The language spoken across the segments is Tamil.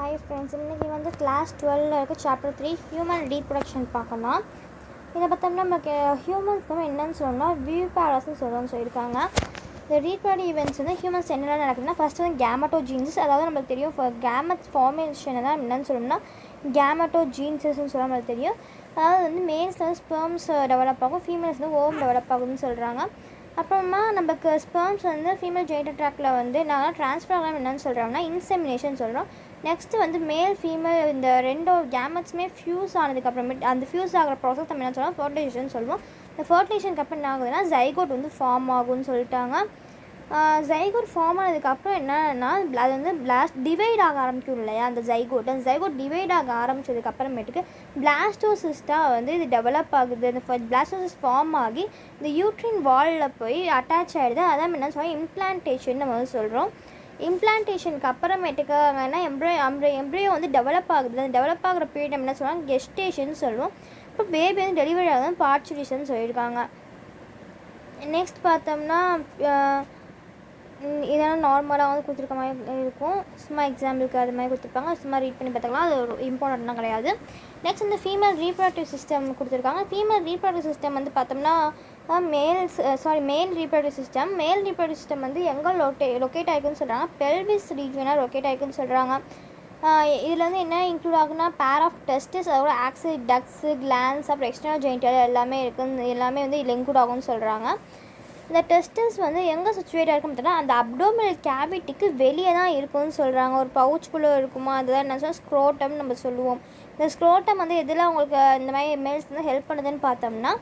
ஹாய் ஃப்ரெண்ட்ஸ், இன்றைக்கி வந்து கிளாஸ் 12 இருக்க சாப்டர் 3 ஹியூமன் ரீப்ரொடக்ஷன் பார்க்கலாம். இதை பார்த்தோம்னா நமக்கு ஹியூமன்ஸ்க்கு என்னென்னு சொல்லணும்னா வியூ பேரஸ்ன்னு சொல்லியிருக்காங்க. இந்த ரீப்ரொடக்டிவ் ஈவெண்ட்ஸ் வந்து ஹியூமன்ஸ் என்னென்ன நடக்குதுன்னா ஃபஸ்ட்டு வந்து கேமட்டோஜீன்ஸ், அதாவது நம்மளுக்கு தெரியும் கேமட் ஃபார்மேஷனை தான் என்னென்னு சொல்லணும்னா கேமட்டோஜீன்ஸஸ்ன்னு சொல்ல நம்மளுக்கு தெரியும். அதாவது வந்து மேல்ஸில் வந்து ஸ்பெர்ம்ஸ் டெவலப் ஆகும், ஃபீமேல்ஸ் வந்து ஓம் டெவலப் ஆகுதுன்னு சொல்கிறாங்க. அப்புறமா நமக்கு ஸ்பெர்ம்ஸ் வந்து ஃபீமேல் ஜெனிட்டல் ட்ராக்டில் வந்து நாங்கள் ட்ரான்ஸ்ஃபர் ஆகலாம் என்னென்னு சொல்கிறோம்னா இன்செமினேஷன் சொல்கிறோம். நெக்ஸ்ட்டு வந்து மேல் ஃபீமேல் இந்த ரெண்டோ கேமெட்ஸுமே ஃபியூஸ் ஆனதுக்கப்புறமேட்டு அந்த ஃபியூஸ் ஆகிற ப்ராசஸ் நம்ம என்ன சொல்லுவோம் ஃபர்டிலைசேஷன் சொல்லுவோம். இந்த ஃபர்டிலைசேஷனுக்கு அப்புறம் என்ன ஆகுதுன்னா ஜைகோட் வந்து ஃபார்ம் ஆகும்னு சொல்லிட்டாங்க. ஜைகோட் ஃபார்ம் ஆனதுக்கப்புறம் என்னன்னா அது வந்து டிவைட் ஆக ஆரம்பிக்கும் இல்லையா, அந்த ஜைகோட் டிவைட் ஆக ஆரம்பித்ததுக்கப்புறமேட்டுக்கு பிளாஸ்டோசிஸ்ட்டாக வந்து இது டெவலப் ஆகுது. அந்த பிளாஸ்டோசிஸ் ஃபார்ம் ஆகி இந்த யூட்ரின் வாலில் போய் அட்டாச் ஆகிடுது. அதான் என்ன சொல்லுவோம் இம்ப்ளான்டேஷன் நம்ம வந்து சொல்கிறோம். இம்ப்ளான்டேஷனுக்கு அப்புறமேட்டுக்கு வேணா எம்ப்ரியோ வந்து டெவலப் ஆகுது. அந்த டெவலப் ஆகிற பீரியட் என்ன சொல்லுவாங்க கெஸ்டேஷன் சொல்லுவோம். இப்போ பேபி வந்து டெலிவரி ஆகுதுன்னு பார்ச்சுரேஷன் சொல்லியிருக்காங்க. நெக்ஸ்ட் பார்த்தோம்னா இதெல்லாம் நார்மலாக வந்து கொடுத்துருக்க மாதிரி இருக்கும். சும்மா எக்ஸாம்பிளுக்கு அது மாதிரி கொடுத்துருப்பாங்க, சும்மா ரீட் பண்ணி பார்த்துக்கலாம், அது ஒரு இம்பார்ட்டண்ட்லாம் கிடையாது. நெக்ஸ்ட் இந்த ஃபீமேல் ரீப்ரொடக்டிவ் சிஸ்டம் கொடுத்துருக்காங்க. ஃபீமேல் ரீப்ரொடக்டிவ் சிஸ்டம் வந்து பார்த்தோம்னா மேல் ரீப்ரொடக்டிவ் சிஸ்டம் வந்து எங்கே லொக்கேட் ஆகிருக்குன்னு சொல்கிறாங்க, பெல்விஸ் ரீஜனாக லொக்கேட் ஆகிருக்குன்னு சொல்கிறாங்க. இதில் வந்து என்ன இன்க்ளூட் ஆகுனா பேர் ஆஃப் டெஸ்டிஸ், அதோட ஆக்சில் டக்ஸு கிளான்ஸ் அப்புறம் எக்ஸ்டர்னல் ஜெனிட்டல் எல்லாமே வந்து இதில் இன்க்ளூட் ஆகும்னு சொல்கிறாங்க. இந்த டெஸ்டிஸ் வந்து எங்கே சிச்சுவேட்டாக இருக்குன்னு பார்த்தோன்னா அந்த அப்டோமினல் கேவிட்டிக்கு வெளியே தான் இருக்கும்னு சொல்கிறாங்க. ஒரு பவுச்சுக்குள்ளே இருக்குமா, அதுதான் என்ன சொல்ல ஸ்க்ரோட்டம் நம்ம சொல்லுவோம். இந்த ஸ்க்ரோட்டம் வந்து எதில் அவங்களுக்கு இந்த மாதிரி மேல்ஸ் வந்து ஹெல்ப் பண்ணுதுன்னு பார்த்தோம்னா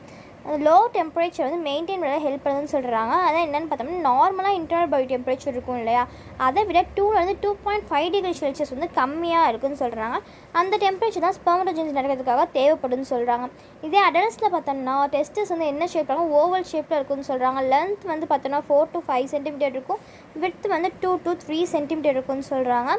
லோ டெம்பரேச்சர் வந்து மெயின்டைன் பண்ண ஹெல்ப் பண்ணுதுன்னு சொல்கிறாங்க. அதான் என்னென்னு பார்த்தோம்னா நார்மலாக இன்டர்னல் பாடி டெம்பரேச்சர் இருக்கும் இல்லையா, அதை விட 2.5 டிகிரி செல்சியஸ் வந்து கம்மியாக இருக்குதுன்னு சொல்கிறாங்க. அந்த டெம்பரேச்சர் தான் ஸ்பெர்மடோஜெனிசிஸ் நடக்கிறதுக்காக தேவைப்படுதுன்னு சொல்கிறாங்க. இதே அடல்ட்ஸில் பார்த்தோம்னா டெஸ்டிஸ் வந்து என்ன ஷேப்பில் இருக்கும், ஓவல் ஷேப்பில் இருக்குதுன்னு சொல்கிறாங்க. லென்த் வந்து பார்த்தோம்னா 4 to 5 சென்டிமீட்டர் இருக்கும், விட்த் வந்து 2 to 3 சென்டிமீட்டர் இருக்குன்னு சொல்கிறாங்க.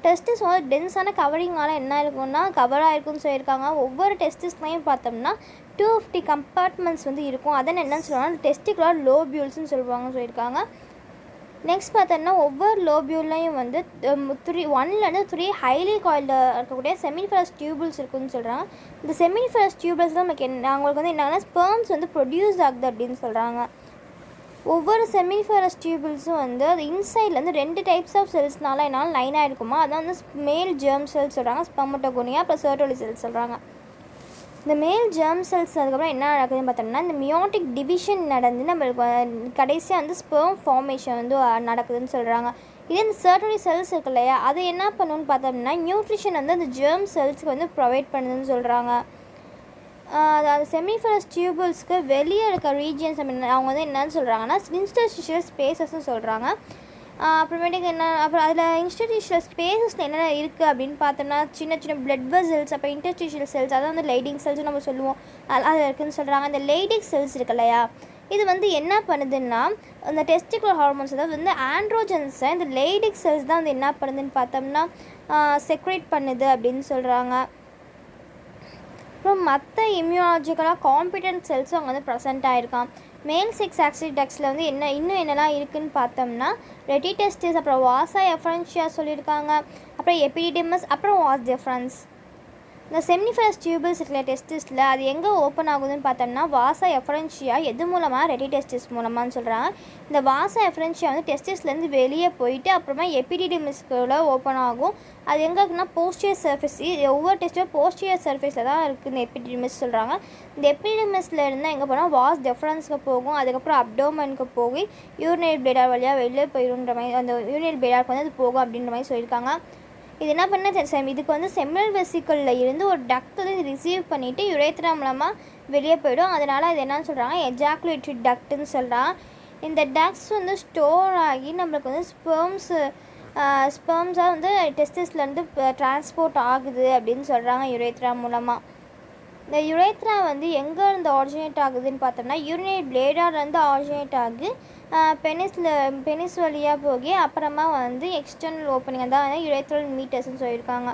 டெஸ்டிஸ் வந்து டென்ஸான கவரிங்கால் என்ன இருக்குன்னா கவராக இருக்குன்னு சொல்லியிருக்காங்க. ஒவ்வொரு டெஸ்டிஸ்லையும் பார்த்தோம்னா 250 கம்பார்ட்மெண்ட்ஸ் வந்து இருக்கும். அதன் என்னன்னு சொல்லுவாங்கன்னா டெஸ்டிகுலர் லோபியூல்ஸ்ன்னு சொல்லுவாங்கன்னு சொல்லியிருக்காங்க. நெக்ஸ்ட் பார்த்தோம்னா ஒவ்வொரு லோபியூல்லையும் வந்து 1-3 ஹைலி காயில்டு இருக்கக்கூடிய செமினிஃபரஸ் டியூபிள்ஸ் இருக்குதுன்னு சொல்கிறாங்க. இந்த செமினிஃபரஸ் டியூபிள்ஸ் தான் நமக்கு அவங்களுக்கு வந்து என்னன்னா ஸ்பெர்ம்ஸ் வந்து ப்ரொடியூஸ் ஆகுது அப்படின்னு சொல்கிறாங்க. ஒவ்வொரு செமினிஃபரஸ் டியூபிள்ஸும் வந்து அது இன்சைட்லேருந்து 2 டைப்ஸ் ஆஃப் செல்ஸ்னால என்னால் லைனாக இருக்குமா, அதான் வந்து மேல் ஜெர்ம் செல்ஸ் சொல்கிறாங்க, ஸ்பெர்மட்டோகோனியா அப்புறம் சர்டோலி செல்ஸ் சொல்கிறாங்க. இந்த மேல் ஜெர்ம் செல்ஸ் அதுக்கப்புறம் என்ன நடக்குதுன்னு பார்த்தோம்னா இந்த மியோட்டிக் டிவிஷன் நடந்து நம்மளுக்கு கடைசியாக வந்து ஸ்பெர்ம் ஃபார்மேஷன் வந்து நடக்குதுன்னு சொல்கிறாங்க. இதே இந்த சர்டோலி செல்ஸ் இருக்கு இல்லையா, அது என்ன பண்ணுன்னு பார்த்தோம்னா நியூட்ரிஷன் வந்து அந்த ஜெர்ம் செல்ஸுக்கு வந்து ப்ரொவைட் பண்ணுதுன்னு சொல்கிறாங்க. அதாவது செமிஃபரஸ் டியூபிள்ஸ்க்கு வெளியே இருக்க ரீஜியன்ஸ் அவங்க வந்து என்னன்னு சொல்கிறாங்கன்னா இன்ஸ்டர்டிஷியல் ஸ்பேசஸ்ன்னு சொல்கிறாங்க. அப்புறமேட்டுக்கு அப்புறம் அதில் இன்ஸ்டர்டிஷியல் ஸ்பேசஸில் என்னென்ன இருக்குது அப்படின்னு பார்த்தோம்னா சின்ன சின்ன பிளட் வெசல்ஸ், அப்புறம் இன்டர்டிஷியல் செல்ஸ், அதான் வந்து லைடிங் செல்ஸ் நம்ம சொல்லுவோம், அது இருக்குதுன்னு சொல்கிறாங்க. இந்த லைடிங் செல்ஸ் இருக்கு இல்லையா, இது வந்து என்ன பண்ணுதுன்னா அந்த டெஸ்டிகுலர் ஹார்மோன்ஸ் அதாவது வந்து ஆண்ட்ரோஜன்ஸை இந்த லைடிக் செல்ஸ் தான் வந்து என்ன பண்ணுதுன்னு பார்த்தோம்னா செக்ரேட் பண்ணுது அப்படின்னு சொல்கிறாங்க. அப்புறம் மற்ற இம்யூனாலஜிக்கலாக காம்பிடன்ட் செல்ஸும் அங்கே வந்து ப்ரெசென்ட் ஆகிருக்கான். மேல் செக்ஸ் ஆக்சில் டக்ஸில் வந்து இன்னும் என்னெல்லாம் இருக்குதுன்னு பார்த்தோம்னா ரெட்டிடெஸ்டிஸ், அப்புறம் வாசா எஃப்ரன்ஷியா சொல்லியிருக்காங்க, அப்புறம் எபிடிடிமஸ், அப்புறம் வாஸ் டெஃப்ரன்ஸ். இந்த செமினிஃபரஸ் டியூபிள்ஸ் இருக்கிற டெஸ்டிஸில் அது எங்கே ஓப்பன் ஆகுதுன்னு பார்த்தோம்னா வாசா எஃப்ரன்ஷியா எது மூலமாக ரெட்டிடெஸ்டிஸ் மூலமானு சொல்கிறாங்க. இந்த வாசா எஃப்ரன்ஷியா வந்து டெஸ்டிஸ்லேருந்து வெளியே போயிட்டு அப்புறமா எபிடிடிமஸ்க்குள்ள ஓப்பன் ஆகும். அது எங்கே இருக்குன்னா போஸ்டியர் சர்ஃபேஸ், ஒவ்வொரு டெஸ்ட்டும் போஸ்டியர் சர்ஃபேஸில் தான் இருக்குது இந்த எபிடிடிமஸ் சொல்கிறாங்க. இந்த எபிடிடிமஸில் இருந்தால் எங்கே போனால் வாஸ் டெஃபரன்ஸுக்கு போகும், அதுக்கப்புறம் அப்டோமனுக்கு போய் யூரினரி பிளேடார் வழியாக வெளியே போயிடுன்ற மாதிரி அந்த யூரினரி பிளேடாருக்கு வந்து அது போகும் அப்படின்ற மாதிரி சொல்லியிருக்காங்க. இது என்ன பண்ண இதுக்கு வந்து செமினல் வெசிக்கலில் இருந்து ஒரு டக்ட் வந்து ரிசீவ் பண்ணிவிட்டு யுரேத்ரா மூலமாக வெளியே போயிடும். அதனால் அது என்னன்னு சொல்கிறாங்க எஜாக்குலேட்டரி டக்ட்டுன்னு சொல்கிறாங்க. இந்த டக்ட்ஸ் வந்து ஸ்டோர் ஆகி நம்மளுக்கு வந்து ஸ்பெர்ம்ஸாக வந்து டெஸ்டிஸ்லேருந்து டிரான்ஸ்போர்ட் ஆகுது அப்படின்னு சொல்கிறாங்க யுரேத்ரா மூலமாக. இந்த யுரேத்ரா வந்து எங்கே இருந்து ஆரிஜினேட் ஆகுதுன்னு பார்த்தோம்னா யூரினரி பிளேடார்லேருந்து ஆரிஜினேட் ஆகி பெனிஸ் வழியாக போகி அப்புறமா வந்து எக்ஸ்டர்னல் ஓப்பனிங் தான் வந்து யுரேத்ரல் மீட்டர்ஸ்ன்னு சொல்லியிருக்காங்க.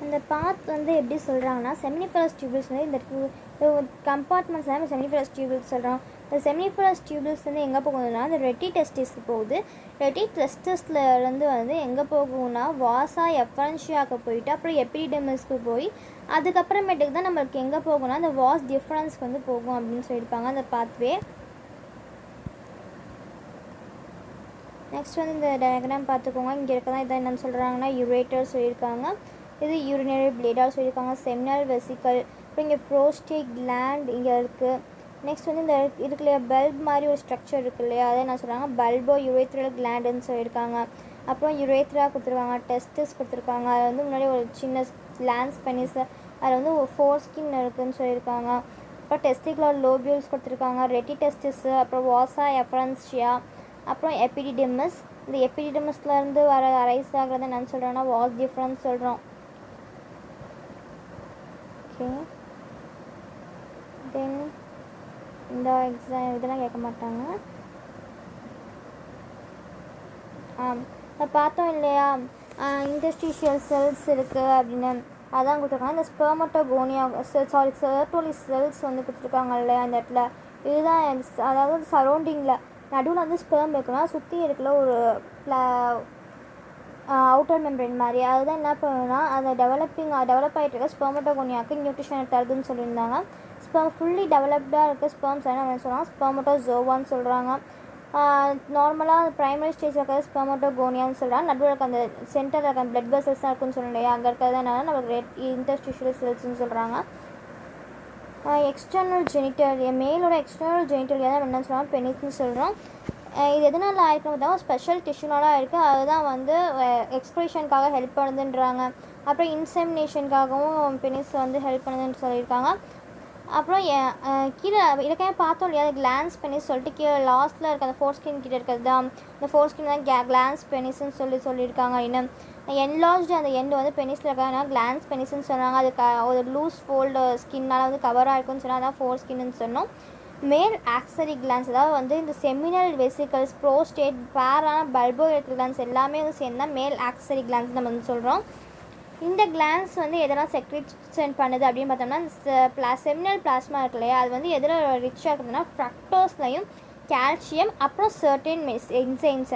இந்த பாத் வந்து எப்படி சொல்கிறாங்கன்னா செமினிஃபரஸ் டியூபிள்ஸ் வந்து இந்த கம்பார்ட்மெண்ட்ஸ் தான் செமினிஃபரஸ் டியூபிள்ஸ் சொல்கிறோம். இந்த செமினிஃபரஸ் டியூபிள்ஸ் வந்து எங்கே போகுதுன்னா இந்த ரெட்டி டெஸ்டிஸ்க்கு போகுது. ரெட்டி டெஸ்டிஸ்லேருந்து வந்து எங்கே போகும்னா வாசா எஃபரன்ஷியாவுக்கு போயிட்டு அப்புறம் எபிடிடெமிஸ்க்கு போய் அதுக்கப்புறமேட்டுக்கு தான் நம்மளுக்கு எங்கே போகும்னா அந்த வாஸ் டிஃப்ரென்ஸ்க்கு வந்து போகும் அப்படின்னு சொல்லியிருப்பாங்க அந்த பாத்வே. நெக்ஸ்ட் வந்து இந்த டயக்ராம் பார்த்துக்கோங்க. இங்கே இருக்கதான் இதை என்னென்னு சொல்கிறாங்கன்னா யூரேட்டர் சொல்லியிருக்காங்க. இது யூரினரி பிளேடாக சொல்லியிருக்காங்க. செமினல் வெசிக்கல், அப்புறம் இங்கே ப்ரோஸ்டேட் கிளாண்ட் இங்கே இருக்குது. நெக்ஸ்ட் வந்து இந்த இருக்கு இல்லையா பல்ப் மாதிரி ஒரு ஸ்ட்ரக்சர் இருக்குது இல்லையா, அதை என்ன சொல்கிறாங்க பல்போ யூரேத்ரல் கிளாண்டுன்னு சொல்லியிருக்காங்க. அப்புறம் யூரேத்ரா கொடுத்துருக்காங்க, டெஸ்டிஸ் கொடுத்துருக்காங்க. அதில் வந்து முன்னாடி ஒரு சின்ன கிளான்ஸ் பெனிஸ், அதில் வந்து ஒரு 4 ஸ்கின் இருக்குதுன்னு சொல்லியிருக்காங்க. அப்புறம் டெஸ்டிகுலர் லோபியூல்ஸ் கொடுத்துருக்காங்க, ரெட்டி டெஸ்டிஸு, அப்புறம் வாசா எஃபரன்ஷியா, அப்புறம் எபிடிடெமிஸ். இந்த எபிடிடெமிஸ்லேருந்து வர அரைஸ் ஆகிறது என்னன்னு சொல்கிறோன்னா வாஸ் டிஃப்ரென்ஸ் சொல்கிறோம். ஓகே, தென் இந்த இதெல்லாம் கேட்க மாட்டாங்க. பார்த்தோம் இல்லையா இன்டர்ஸ்டிஷியல் செல்ஸ் இருக்குது அப்படின்னு, அதான் கொடுத்துருக்காங்க. இந்த ஸ்பெர்மட்டோகோனியா செர்டோலி செல்ஸ் வந்து கொடுத்துருக்காங்க இல்லையா அந்த இடத்துல, இதுதான் அதாவது சரௌண்டிங்கில் நடுவில் வந்து ஸ்பெர்ம் இருக்குன்னா சுற்றி இருக்கிற ஒரு அவுட்டர் மெம்பரேன் மாதிரி, அதுதான் என்ன பண்ணுன்னா அந்த டெவலப் ஆகிட்டு இருக்க ஸ்பெர்மட்டோகோனியாவுக்கு நியூட்ரிஷன் தருதுன்னு சொல்லியிருந்தாங்க. ஃபுல்லி டெவலப்டாக இருக்க ஸ்பெர்ம்ஸ் என்ன சொல்கிறாங்க ஸ்பெர்மட்டோசோவான்னு சொல்கிறாங்க. நார்மலாக ப்ரைமரி ஸ்டேஜில் இருக்கிறது ஸ்பெர்மட்டோகோனியான்னு சொல்கிறாங்க. நடுவில் இருக்க அந்த சென்டரில் இருக்க அந்த பிளட் வெசல்ஸ் தான் இருக்குன்னு சொல்லணும் இல்லையா, அங்கே இருக்கிறது என்னன்னா நமக்கு இன்டர்ஸ்டிஷியல் செல்ஸ்ன்னு சொல்கிறாங்க. எக்ஸ்டர்னல் ஜெனிட்டல் மேலோட எக்ஸ்டர்னல் ஜெனிட்டல் தான் என்னன்னு சொல்கிறாங்க பெனிஸ்ன்னு சொல்கிறோம். இது எதனால் ஆயிருக்குன்னு பார்த்தா ஸ்பெஷல் டிஷ்யூனால இருக்குது, அதுதான் வந்து எக்ஸ்பிரஷனுக்காக ஹெல்ப் பண்ணுதுன்றாங்க. அப்புறம் இன்செமினேஷனுக்காகவும் பெனிஸ் வந்து ஹெல்ப் பண்ணுதுன்னு சொல்லியிருக்காங்க. அப்புறம் கீழே இதுக்காக பார்த்தோம் இல்லையா அது கிளான்ஸ் பெனிஸ் சொல்லிட்டு கீழே லாஸ்ட்டில் இருக்க அந்த 4 ஸ்கின் கிட்டே இருக்கிறது தான் இந்த 4 ஸ்கின் தான் கிளான்ஸ் பெனிஸ்ன்னு சொல்லியிருக்காங்க. இன்னும் என்லார்ஜ்டு அந்த எண்டு வந்து பெனிஸில் இருக்காங்கன்னா கிளான்ஸ் பெனிஸ்ன்னு சொன்னாங்க. அது ஒரு லூஸ் ஃபோல்டு ஸ்கின்னால் வந்து கவராக இருக்குன்னு சொன்னால் அதான் 4 ஸ்கின்னு சொன்னோம். மேல் ஆக்சரி கிளான்ஸ் அதாவது வந்து இந்த செமினல் வெசிக்கல்ஸ், ப்ரோஸ்டேட், பேரான பல்போ கிளான்ஸ் எல்லாமே வந்து சேர்ந்தா மேல் ஆக்சரி கிளான்ஸ் நம்ம வந்து சொல்கிறோம். இந்த கிளான்ஸ் வந்து எதெல்லாம் செக்ரேஷன் பண்ணுது அப்படின்னு பார்த்தோம்னா செமினல் பிளாஸ்மா இருக்கு இல்லையா, அது வந்து எதில் ரிச்சாக இருக்குதுன்னா ஃப்ரக்டோஸ்லையும் கால்சியம் அப்புறம் சர்டன் என்சைம்ஸ்.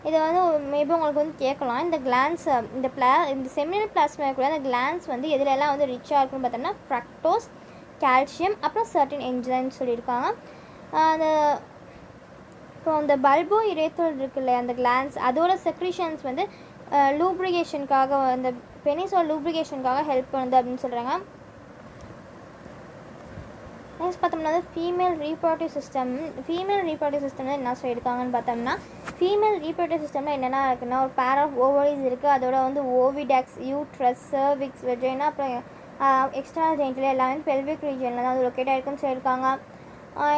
இதை வந்து மேபி உங்களுக்கு வந்து கேட்கலாம் இந்த கிளான்ஸ் இந்த செமினல் பிளாஸ்மா இருக்கக்கூடிய அந்த கிளான்ஸ் வந்து எதுலெல்லாம் வந்து ரிச்சாக இருக்குன்னு பார்த்தோம்னா ஃப்ரக்டோஸ், கால்சியம் அப்புறம் சர்டன் என்சைம்ஸ் சொல்லியிருக்காங்க. அந்த இப்போ அந்த பல்போ யுரேத்ரல் இருக்கு இல்லையா அந்த கிளான்ஸ் அதோட செக்ரீஷன்ஸ் வந்து லூப்ரிகேஷனுக்காக அந்த பெனிஸோட லூப்ரிகேஷனுக்காக ஹெல்ப் பண்ணுது அப்படின்னு சொல்கிறாங்க. நெக்ஸ்ட் பார்த்தோம்னா ஃபீமேல் ரீப்ரொடக்டிவ் சிஸ்டம் என்ன சொல்லியிருக்காங்கன்னு பார்த்தோம்னா ஃபீமேல் ரீப்ரொடக்டிவ் சிஸ்டமில் என்னென்ன இருக்குன்னா ஒரு பேர் ஆஃப் ஓவரிஸ் இருக்குது, அதோட வந்து ஓவிடெக்ஸ், யூட்ரஸ், சர்விக்ஸ், வெஜைனா அப்புறம் எக்ஸ்டர்னல் ஜெனிட்டல் எல்லாமே பெல்விக் ரீஜனில் தான் அது லொக்கேட் ஆகிருக்குன்னு சொல்லியிருக்காங்க.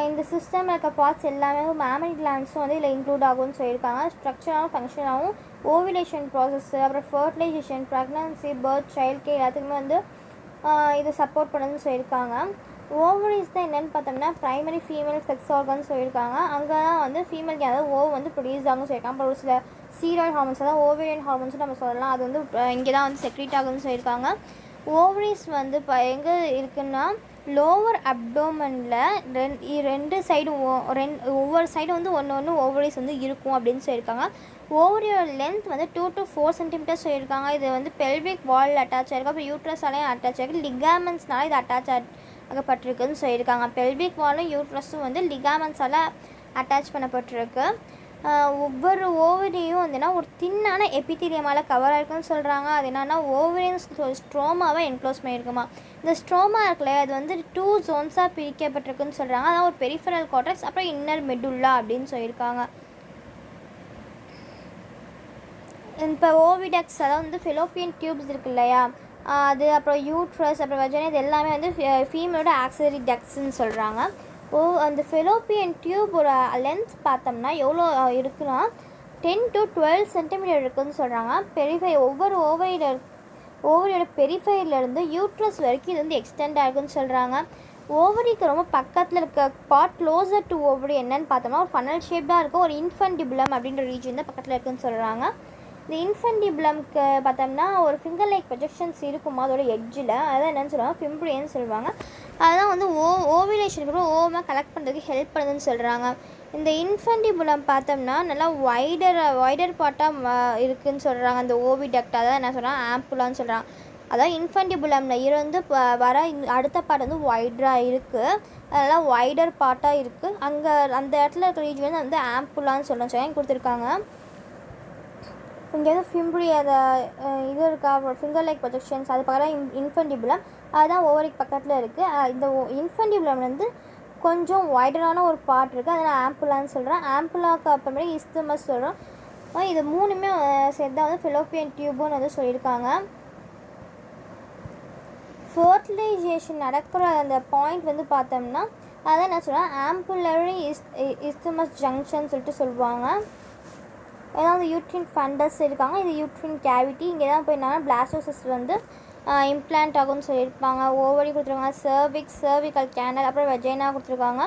இந்த சிஸ்டமில் இருக்க பார்ட்ஸ் எல்லாமே மேமரி கிளான்ஸும் வந்து இதில் இன்க்ளூட் ஆகும்னு சொல்லியிருக்காங்க. ஸ்ட்ரக்சராகவும் ஃபங்க்ஷனாகவும் ஓவிலேஷன் ப்ராசஸ், அப்புறம் fertilisation, pregnancy, birth, child care எல்லாத்துக்குமே வந்து இது சப்போர்ட் பண்ணுதுன்னு சொல்லியிருக்காங்க. ஓவரிஸ் தான் என்னென்னு பார்த்தோம்னா ப்ரைமரி ஃபீமேல் செக்ஸ் ஆர்கன் சொல்லியிருக்காங்க. அங்கே தான் வந்து ஃபீமேலுக்கு அதாவது ஓவ் வந்து ப்ரொடியூஸ் ஆகும்னு சொல்லியிருக்காங்க. அப்புறம் ஒரு சில சீராய்டு ஹார்மோன்ஸ் அதாவது ஓவேரியன் ஹார்மோன்ஸ் நம்ம சொல்லலாம், அது வந்து இங்கே தான் வந்து செக்ரேட் ஆகுதுன்னு சொல்லியிருக்காங்க. ஓவரிஸ் வந்து இப்போ எங்கே இருக்குன்னா லோவர் அப்டோமனில் ரெண்டு சைடும் ஒவ்வொரு சைடும் வந்து ஒன்று ஓவரிஸ் வந்து இருக்கும் அப்படின்னு சொல்லியிருக்காங்க. ஓவரியோட லென்த் வந்து 2 to 4 சென்டிமீட்டர் சொல்லியிருக்காங்க. இது வந்து பெல்விக் வால் அட்டாச் ஆகிருக்கு, அப்புறம் யூட்ரஸாலையும் அட்டாச் ஆகிருக்கு, லிகாமெண்ட்ஸ்னால இது அட்டாச் ஆகப்பட்டிருக்குன்னு சொல்லியிருக்காங்க. பெல்விக் வாலும் யூட்ரஸும் வந்து லிகாமெண்ட்ஸால் அட்டாச் பண்ணப்பட்டிருக்கு. ஒவ்வொரு ஓவரியும் வந்துன்னா ஒரு தின்னான எபித்தீலியமால் கவர் ஆகிருக்குன்னு சொல்கிறாங்க. அது என்னென்னா ஓவரியன் ஸ்ட்ரோமாவை என்க்ளோஸ் பண்ணியிருக்குமா. இந்த ஸ்ட்ரோமா இருக்குல்ல அது வந்து 2 ஜோன்ஸாக பிரிக்கப்பட்டிருக்குன்னு சொல்கிறாங்க. அதான் ஒரு பெரிஃபரல் கார்டெக்ஸ் அப்புறம் இன்னர் மெடுல்லா அப்படின்னு சொல்லியிருக்காங்க. இப்போ ஓவிடெக்ஸ் அதாவது வந்து ஃபெலோப்பியன் டியூப்ஸ் இருக்கு இல்லையா அது, அப்புறம் யூட்ரஸ், அப்புறம் வெஜைனா, இது எல்லாமே வந்து ஃபீமேலோட ஆக்சிலரி டக்ட்ஸ்ன்னு சொல்கிறாங்க. அந்த ஃபெலோப்பியன் டியூபோட லென்த் பார்த்தோம்னா எவ்வளோ இருக்குன்னா 10 to 12 சென்டிமீட்டர் இருக்குதுன்னு சொல்கிறாங்க. ஒவ்வொரு ஓவரியோட பெரிஃபைலேருந்து யூட்ரஸ் வரைக்கும் இது வந்து எக்ஸ்டெண்ட் ஆகுதுன்னு சொல்கிறாங்க. ஓவரிக்கு ரொம்ப பக்கத்தில் இருக்க பார்ட் க்ளோசர் டு ஓவரி என்னன்னு பார்த்தோம்னா ஒரு ஃபனல் ஷேப்டாக இருக்கும் ஒரு இன்ஃபண்டிபுலம் அப்படின்ற ரீஜன் தான் பக்கத்தில் இருக்குதுன்னு சொல்கிறாங்க. இந்த இன்ஃபண்டிபுலம்க்கு பார்த்தோம்னா ஒரு ஃபிங்கர் லைக் ப்ரொஜெக்ஷன்ஸ் இருக்குமா அதோட எட்ஜில், அதான் என்னென்னு சொல்லுவாங்க ஃபிம்ப்ரியன்னு சொல்லுவாங்க. அதெல்லாம் வந்து ஓவிலேஷனுக்கு அப்புறம் ஓவமாக கலெக்ட் பண்ணுறதுக்கு ஹெல்ப் பண்ணுதுன்னு சொல்கிறாங்க. இந்த இன்ஃபண்டிபுலம் பார்த்தோம்னா நல்லா வைடர் பார்ட்டாக இருக்குதுன்னு சொல்கிறாங்க. அந்த ஓவிடக்ட் அதான் என்ன சொல்கிறாங்க ஆம்புலான்னு சொல்கிறாங்க. அதாவது இன்ஃபண்டிபுலமில் இருந்து வர அடுத்த பார்ட் வந்து வைடராக இருக்குது, அதெல்லாம் வைடர் பார்ட்டாக இருக்குது. அங்கே அந்த இடத்துல இருக்கிற ரீஜன் வந்து ஆம்புலான்னு சொல்லி கொடுத்துருக்காங்க. இங்கே வந்து ஃபிம்ப்ரி அதை இது இருக்கா ஃபிங்கர் லைக் ப்ரொஜெக்ஷன்ஸ் அது பக்கத்தில் இன்ஃபண்டிபுலம் அதுதான் ஓவரிக்கு பக்கத்தில் இருக்குது. இந்த இன்ஃபண்டிபுலம் வந்து கொஞ்சம் வைடரான ஒரு பார்ட் இருக்குது, அதை நான் ஆம்புலான்னு சொல்கிறேன். ஆம்புலாவுக்கு அப்புறமேலே இஸ்துமஸ் சொல்கிறோம். இது மூணுமே சேர்த்து தான் வந்து ஃபிலோப்பியன் டியூப்னு வந்து சொல்லியிருக்காங்க. ஃபர்டிலைசேஷன் நடக்கிற அந்த பாயிண்ட் வந்து பார்த்தோம்னா அதான் என்ன சொல்கிறேன் ஆம்புலரி இஸ்துமஸ் ஜங்ஷன் சொல்லிட்டு சொல்லுவாங்க. ஏதாவது யூட்ரின் ஃபண்டஸ் இருக்காங்க, இது யூட்ரின் கேவிட்டி. இங்கே தான் போய் என்னன்னா பிளாஸ்டோசிஸ் வந்து இம்ப்ளான்ட் ஆகும்னு சொல்லியிருப்பாங்க. ஓவரி கொடுத்துருக்காங்க, சர்விக்கல் கேனல், அப்புறம் வெஜைனா கொடுத்துருக்காங்க.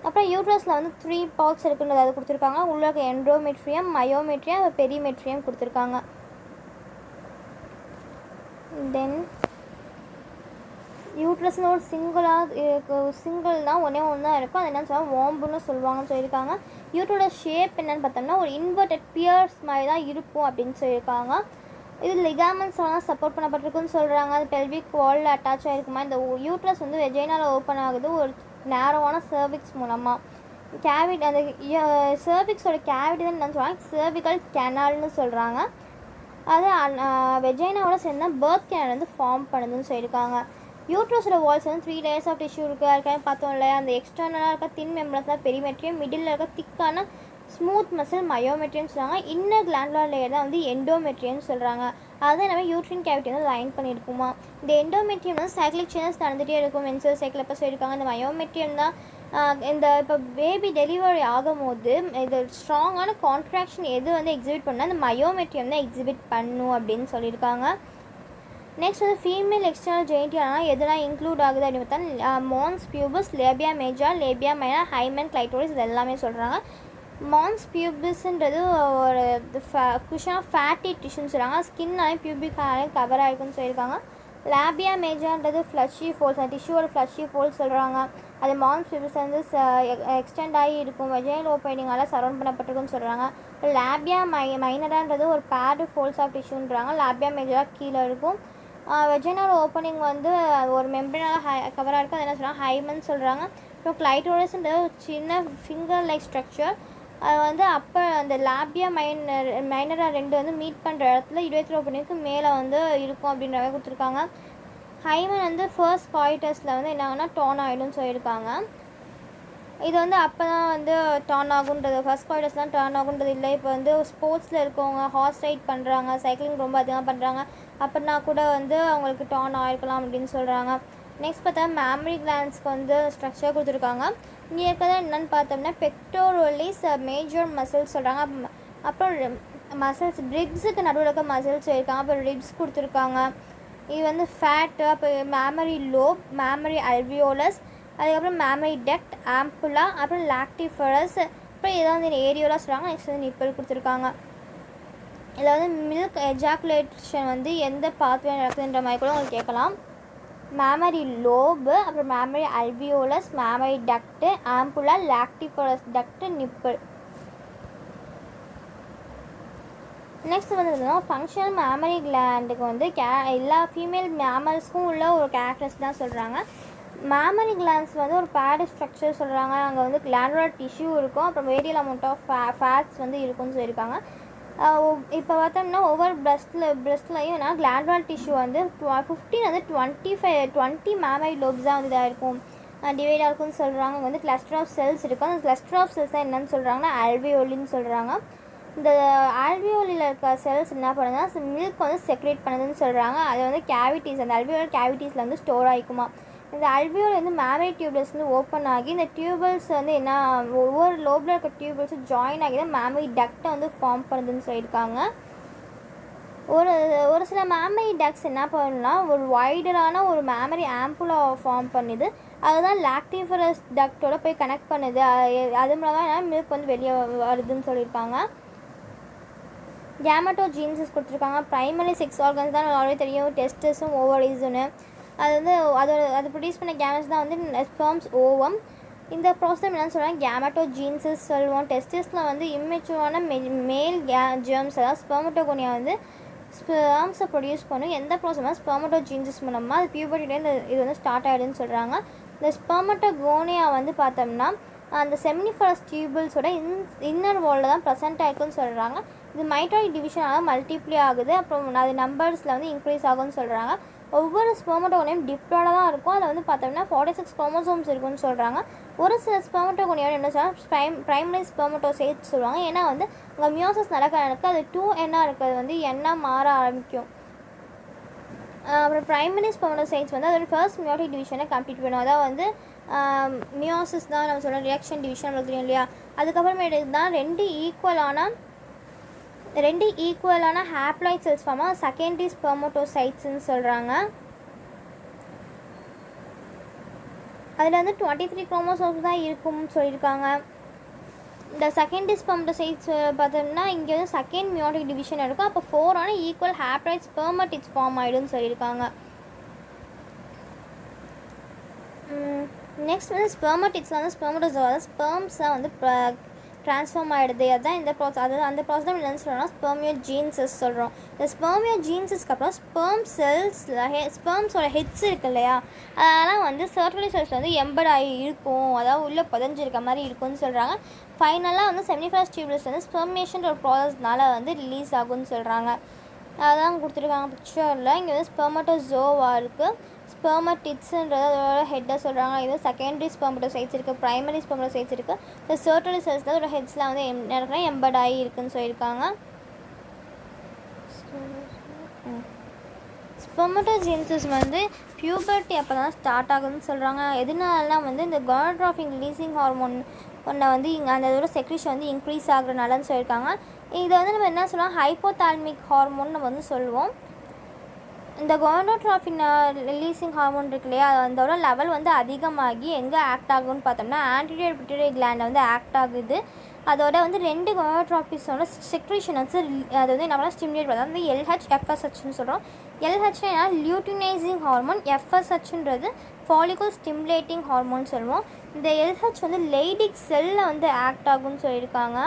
அப்புறம் யூட்ரஸில் வந்து 3 பார்ட்ஸ் இருக்குன்றது அது கொடுத்துருக்காங்க. உள்ள எண்டோமெட்ரியம், மயோமெட்ரியம், பெரிமெட்ரியம் கொடுத்துருக்காங்க. தென் யூட்ரஸ்னு ஒரு சிங்கிள் தான் ஒன்றே ஒன்று தான் இருக்கும், அது என்னன்னு சொல்லுவாங்க வாம்புன்னு சொல்லுவாங்கன்னு சொல்லியிருக்காங்க. யூட்ரோட ஷேப் என்னென்னு பார்த்தோம்னா ஒரு இன்வெர்டட் பியர்ஸ் மாதிரி தான் இருக்கும் அப்படின்னு சொல்லியிருக்காங்க. இது லிகாமெண்ட்ஸ்லாம் சப்போர்ட் பண்ணப்பட்டிருக்குன்னு சொல்கிறாங்க. அது பெல்விக் வாலில் அட்டாச் ஆகிருக்குமா. இந்த யூட்ரஸ் வந்து வெஜைனாவில் ஓப்பன் ஆகுது ஒரு நேரோவான சர்விக்ஸ் மூலமாக. கேவிட்டி அந்த சர்விக்ஸோட கேவிட்டி தான் என்னன்னு சொல்கிறாங்க சர்விக்கல் கேனால்னு சொல்கிறாங்க. அது வெஜைனாவோட சேர்ந்து பர்த் கேனல் வந்து ஃபார்ம் பண்ணுதுன்னு சொல்லியிருக்காங்க. யூட்ரஸோட வால்ஸ் வந்து 3 லேயர்ஸ் ஆஃப் டிஷ்யூ இருக்குது. அதுக்காக பார்த்தோம் இல்லையா அந்த எக்ஸ்டர்னலாக இருக்க தின் மெம்பரன்ஸ் தான் பெரிமெட்ரியம், மிடில் இருக்க திக்கான ஸ்மூத் மசில் மயோமெட்ரியம்னு சொல்கிறாங்க. இன்னர் கிளாண்டுலர் லேயர் தான் வந்து எண்டோமெட்ரியம்னு சொல்கிறாங்க. அதுதான் நம்ம யூட்ரின் கேவிட்டி வந்து லைன் பண்ணியிருக்குமா. இந்த எண்டோமெட்ரியம் வந்து சைக்கிளிக் சேஞ்சஸ் நடந்துகிட்டே இருக்கும் மென்சுரல் சைக்கிள் எப்போ சொல்லியிருக்காங்க. இந்த மயோமெட்ரியம் தான் இந்த இப்போ பேபி டெலிவரி ஆகும்போது இது ஸ்ட்ராங்கான கான்ட்ராக்ஷன் எது வந்து எக்ஸிபிட் பண்ணால் அந்த மயோமெட்ரியம் தான் எக்ஸிபிட் பண்ணும் அப்படின்னு சொல்லியிருக்காங்க. நெக்ஸ்ட் வந்து ஃபீமேல் எக்ஸ்டர்னல் ஜெனிட்டல் எதெல்லாம் இன்க்ளூட் ஆகுது அப்படின்னு பார்த்தா mons pubis, labia major, labia minor, hymen, clitoris இது எல்லாமே சொல்கிறாங்க. மான்ஸ் பியூபஸ்ன்றது ஒரு குஷனாக ஃபேட்டி டிஷ்யூன்னு சொல்கிறாங்க. ஸ்கின்னாலே பியூபிக் ஹேர்லையும் கவர் ஆகிருக்குன்னு சொல்லியிருக்காங்க. லேபியா மேஜர்ன்றது ஃப்ளஷி ஃபோல்ஸ், அந்த டிஷ்யூவோட ஃப்ளஷி ஃபோல்ஸ் சொல்கிறாங்க. அது மான்ஸ் பியூபஸ் வந்து எக்ஸ்டெண்ட் ஆகி இருக்கும், வெஜைனல் ஓப்பனிங்கால் சரௌண்ட் பண்ணப்பட்டிருக்குன்னு சொல்கிறாங்க. லேபியா மைனரான்றது ஒரு பேடு ஃபோல்ஸ் ஆஃப் டிஷ்யூன்றாங்க. லேபியா மேஜராக கீழே இருக்கும். வெஜைனல் ஓப்பனிங் வந்து ஒரு மெம்பரனால் கவராக இருக்குது, அது என்ன சொல்கிறாங்க ஹைமன் சொல்கிறாங்க. அப்புறம் கிளைட்டோரிஸ்ன்றது ஒரு சின்ன ஃபிங்கர் லைக் ஸ்ட்ரக்சர். அது வந்து அப்போ அந்த லேபியா மைனராக 2 வந்து மீட் பண்ணுற இடத்துல யுரேத்ரா ஓப்பனிங்க்கு மேலே வந்து இருக்கும் அப்படின்ற மாதிரி கொடுத்துருக்காங்க. ஹைமன் வந்து ஃபர்ஸ்ட் காய்டஸில் வந்து என்ன ஆகுனா டர்ன் ஆகிடும்னு சொல்லியிருக்காங்க. இது வந்து அப்போ தான் வந்து டர்ன் ஆகுன்றது, ஃபர்ஸ்ட் காய்டஸ்லாம் டர்ன் ஆகுன்றது இல்லை. இப்போ வந்து ஸ்போர்ட்ஸில் இருக்கவங்க ஹார்ஸ் ரைட் பண்ணுறாங்க, சைக்கிளிங் ரொம்ப அதிகமாக பண்ணுறாங்க அப்படின்னா கூட வந்து அவங்களுக்கு டர்ன் ஆகிருக்கலாம் அப்படின்னு சொல்கிறாங்க. நெக்ஸ்ட் பார்த்தா மேமரி கிளான்ஸ்க்கு வந்து ஸ்ட்ரக்சர் கொடுத்துருக்காங்க. இங்கே இருக்கிறது என்னென்னு பார்த்தோம்னா பெக்டோரலிஸ் மேஜர் மசில்ஸ் சொல்கிறாங்க. அப்புறம் மசில்ஸ் ரிப்ஸுக்கு நடுவில் இருக்க மசில்ஸ் இருக்காங்க. அப்புறம் ரிப்ஸ் கொடுத்துருக்காங்க. இது வந்து ஃபேட்டு, அப்போ மேமரி லோப், மேமரி அல்வியோலஸ், அதுக்கப்புறம் மேமரி டக்ட், ஆம்புலா, அப்புறம் லாக்டிஃபரஸ், அப்புறம் இதை வந்து ஏரியோலாக சொல்கிறாங்க. நெக்ஸ்ட் வந்து நிப்பல் கொடுத்துருக்காங்க. இதில் வந்து மில்க் எஜாக்குலேஷன் வந்து எந்த பாத்வே நடக்குதுன்ற மாதிரி கூட உங்களுக்கு கேட்கலாம். மேமரி லோபு, அப்புறம் mammary alveolus, mammary duct, ampulla, lactiferous duct, nipple. Next வந்து ஃபங்க்ஷனல் மேமரி கிளாண்டுக்கு வந்து எல்லா ஃபீமேல் மேமல்ஸ்க்கும் உள்ள ஒரு கேரக்டர்ஸ் தான் சொல்கிறாங்க. மேமரி கிளான்ஸ் வந்து ஒரு பேடு ஸ்ட்ரக்சர் சொல்கிறாங்க. அங்கே வந்து கிளாண்டுலர் டிஷ்யூ இருக்கும், அப்புறம் வேரியல் அமௌண்ட் ஆஃப் ஃபேட்ஸ் வந்து இருக்குன்னு சொல்லியிருக்காங்க. இப்போ பார்த்தோம்னா ஒவ்வொரு பிரெஸ்ட்லையும் என்ன கிளாண்டுலர் டிஷ்யூ வந்து 15 வந்து 20 மேமரி லோப்ஸ் தான் வந்து இதாக இருக்கும், டிவைடாக இருக்குன்னு சொல்கிறாங்க. வந்து கிளஸ்டர் ஆஃப் செல்ஸ் இருக்கும். அந்த கிளஸ்டர் ஆஃப் செல்ஸ் தான் என்னென்னு சொல்கிறாங்கன்னா ஆல்வியோலின்னு சொல்கிறாங்க. இந்த ஆல்வியோலியில் இருக்க செல்ஸ் என்ன பண்ணுதுன்னா மில்க் வந்து செக்ரேட் பண்ணுதுன்னு சொல்கிறாங்க. அது வந்து கேவிட்டிஸ், அந்த அல்வியோல் கேவிட்டிஸில் வந்து ஸ்டோர் ஆகிக்குமா. இந்த அல்வியோல் வந்து மேமரி டியூபல்ஸ் வந்து ஓப்பன் ஆகி இந்த டியூபல்ஸ் வந்து என்ன ஒவ்வொரு லோபில் இருக்க டியூபல்ஸும் ஜாயின் ஆகி தான் மேமரி டக்டை வந்து ஃபார்ம் பண்ணுதுன்னு சொல்லியிருக்காங்க. ஒரு சில மேமரி டக்ஸ் என்ன பண்ணணும்னா ஒரு வைடரான ஒரு மேமரி ஆம்புலா ஃபார்ம் பண்ணுது. அதுதான் லாக்டிஃபரஸ் டக்டோட போய் கனெக்ட் பண்ணுது. அது மூலமாக மில்க் வந்து வெளியே வருதுன்னு சொல்லியிருக்காங்க. கேமட்டோஜீன்சஸ் கொடுத்துருக்காங்க. ப்ரைமரி செக்ஸ் ஆர்கன்ஸ் தான் ஆல்ரெடி தெரியும், டெஸ்டஸும் ஓவரீஸுன்னு. அது வந்து அது ப்ரொடியூஸ் பண்ண கேமெட்ஸ் தான் வந்து ஸ்பெர்ம்ஸ், ஓவம். இந்த ப்ராசஸ் என்னென்னு சொல்கிறாங்க, கேமட்டோஜீன்சஸ் சொல்லுவோம். டெஸ்டஸில் வந்து இம்மெச்சூரான மேல் ஜெர்ம்ஸ், அதாவது ஸ்பெர்மட்டோகோனியா வந்து ஸ்பெர்ம்ஸை ப்ரொடியூஸ் பண்ணும். எந்த ப்ராசஸ்னால் ஸ்பெர்மட்டோஜீன்சஸ் மூலமாக அது பியூபர்ட்டிலே இது வந்து ஸ்டார்ட் ஆகிடுன்னு சொல்கிறாங்க. இந்த ஸ்பெர்மட்டோகோனியா வந்து பார்த்தோம்னா அந்த செமினிஃபரஸ் டியூபிள்ஸோட இன்னர் வாலில் தான் ப்ரெசென்ட் ஆகிருக்குன்னு சொல்கிறாங்க. இது மைட்டாய்ட் டிவிஷனாக மல்டிப்ளை ஆகுது, அப்புறம் அது நம்பர்ஸில் வந்து இன்க்ரீஸ் ஆகும்னு சொல்கிறாங்க. ஒவ்வொரு ஸ்பெர்மட்டோகோனியம் டிப்ளாய்டாக தான் இருக்கும். அதில் வந்து பார்த்தோம்னா 46 குரோமோசோம்ஸ் இருக்குன்னு சொல்கிறாங்க. ஒரு சில ஸ்பெர்மட்டோகோனியா என்ன சொல்கிறாங்க, ப்ரைமரி ஸ்பெர்மட்டோசைட்ஸ் சொல்லுவாங்க. ஏன்னா வந்து அங்கே மியோசிஸ் நடக்க அது 2N இருக்கிறது வந்து N மாற ஆரம்பிக்கும். அப்புறம் ப்ரைமரி ஸ்பெர்மட்டோசைட்ஸ் வந்து அதோட ஃபர்ஸ்ட் மியோட்டிக் டிவிஷனை கம்ப்ளீட் பண்ணும். அதாவது வந்து மியோசிஸ் தான் நம்ம சொல்கிறோம், ரியாக்ஷன் டிவிஷன் தெரியும் இல்லையா. அதுக்கப்புறமேட்டு தான் ரெண்டு ஈக்குவலான ஹேப்ளாய்ட் செல்ஸ் ஃபார்மாக செகண்டரி ஸ்பெர்மட்டோசைட்ஸ்ன்னு சொல்கிறாங்க. அதில் வந்து 23 குரோமோசோம்ஸ் தான் இருக்கும்னு சொல்லியிருக்காங்க. இந்த செகண்டரி ஸ்பெர்மட்டோசைட்ஸ் பார்த்தோம்னா இங்கே வந்து செகண்ட் மியோட்டிக் டிவிஷன் இருக்கும். அப்போ 4 ஈக்குவல் ஹேப்ளாய்ட் ஸ்பெர்மட்டிட்ஸ் ஃபார்ம் ஆகிடும்னு சொல்லியிருக்காங்க. நெக்ஸ்ட் வந்து ஸ்பெர்மட்டிட்ஸில் வந்து ஸ்பெர்மட்டோசோவா ஸ்பெர்ம்ஸாக வந்து ட்ரான்ஸ்ஃபார்ம் ஆகிடுது. அதுதான் இந்த ப்ராசஸ். அதாவது அந்த ப்ராசஸ் தான் என்னென்னு சொல்கிறோம்னா ஸ்பெர்மியோஜீன்சஸ் சொல்கிறோம். இந்த ஸ்பெர்மியோஜீன்சஸ்க்கு அப்புறம் ஸ்பெர்ம் செல்ஸில் ஸ்பெர்ம்ஸோட ஹெட்ஸ் இருக்குது இல்லையா, அதெல்லாம் வந்து சர்க்குலரி செல்ஸ் வந்து எம்பட் ஆகி இருக்கும், அதாவது உள்ளே புதஞ்சிருக்க மாதிரி இருக்கும்னு சொல்கிறாங்க. ஃபைனலாக வந்து செமினிஃபரஸ் டியூபிள்ஸ் வந்து ஸ்பெர்மேஷன் ஒரு ப்ராசஸ்னால வந்து ரிலீஸ் ஆகும்னு சொல்கிறாங்க. அதான் கொடுத்துருக்காங்க பிக்சரில். இங்கே வந்து ஸ்பெர்மட்டோசோவா இருக்குது, ஸ்பெர்மட்டிட்ஸுன்றது அதோட ஹெட்டை சொல்கிறாங்க. இது செகண்டரி ஸ்பெர்மட்டோசைட்ஸ் இருக்குது, ப்ரைமரி ஸ்பெர்மட்டோசைட்ஸ் இருக்குது. இந்த சர்க்குலரி செல்ஸ் தான் அதோட ஹெட்ஸ்லாம் வந்து எம்பட் ஆகி இருக்குன்னு சொல்லியிருக்காங்க. ஸ்பெர்மட்டோஜெனிசிஸ் வந்து பியூபர்ட்டி அப்போ தான் ஸ்டார்ட் ஆகுதுன்னு சொல்கிறாங்க. எதுனாலலாம் வந்து இந்த கோனடோட்ரோபின் ரிலீசிங் ஹார்மோன் ஒன்றை வந்து அந்த இதோட செக்ரீஷன் வந்து இன்க்ரீஸ் ஆகுறதுனாலன்னு சொல்லியிருக்காங்க. இதை வந்து நம்ம என்ன சொல்லுவோம், ஹைப்போதால்மிக் ஹார்மோன் நம்ம வந்து சொல்லுவோம். இந்த கோனடோட்ரோபின் ரிலீசிங் ஹார்மோன் இருக்கு இல்லையா, அதோட லெவல் வந்து அதிகமாகி எங்கே ஆக்ட் ஆகும்னு பார்த்தோம்னா ஆன்டீரியர் பிட்யூட்டரி கிளாண்டில் வந்து ஆக்ட் ஆகுது. அதோட வந்து 2 கோனடோட்ரோபிஸோட செக்ரீஷன் வந்து அது வந்து நம்மளால் ஸ்டிமுலேட் பண்ணுறது வந்து LH FSHன்னு சொல்கிறோம். LHனா லியூட்டினைசிங் ஹார்மோன், FSHன்றது ஃபாலிகல் ஸ்டிமுலேட்டிங் ஹார்மோன் சொல்லுவோம். இந்த LH வந்து லைடிக் செல்லில் வந்து ஆக்ட் ஆகும்னு சொல்லியிருக்காங்க.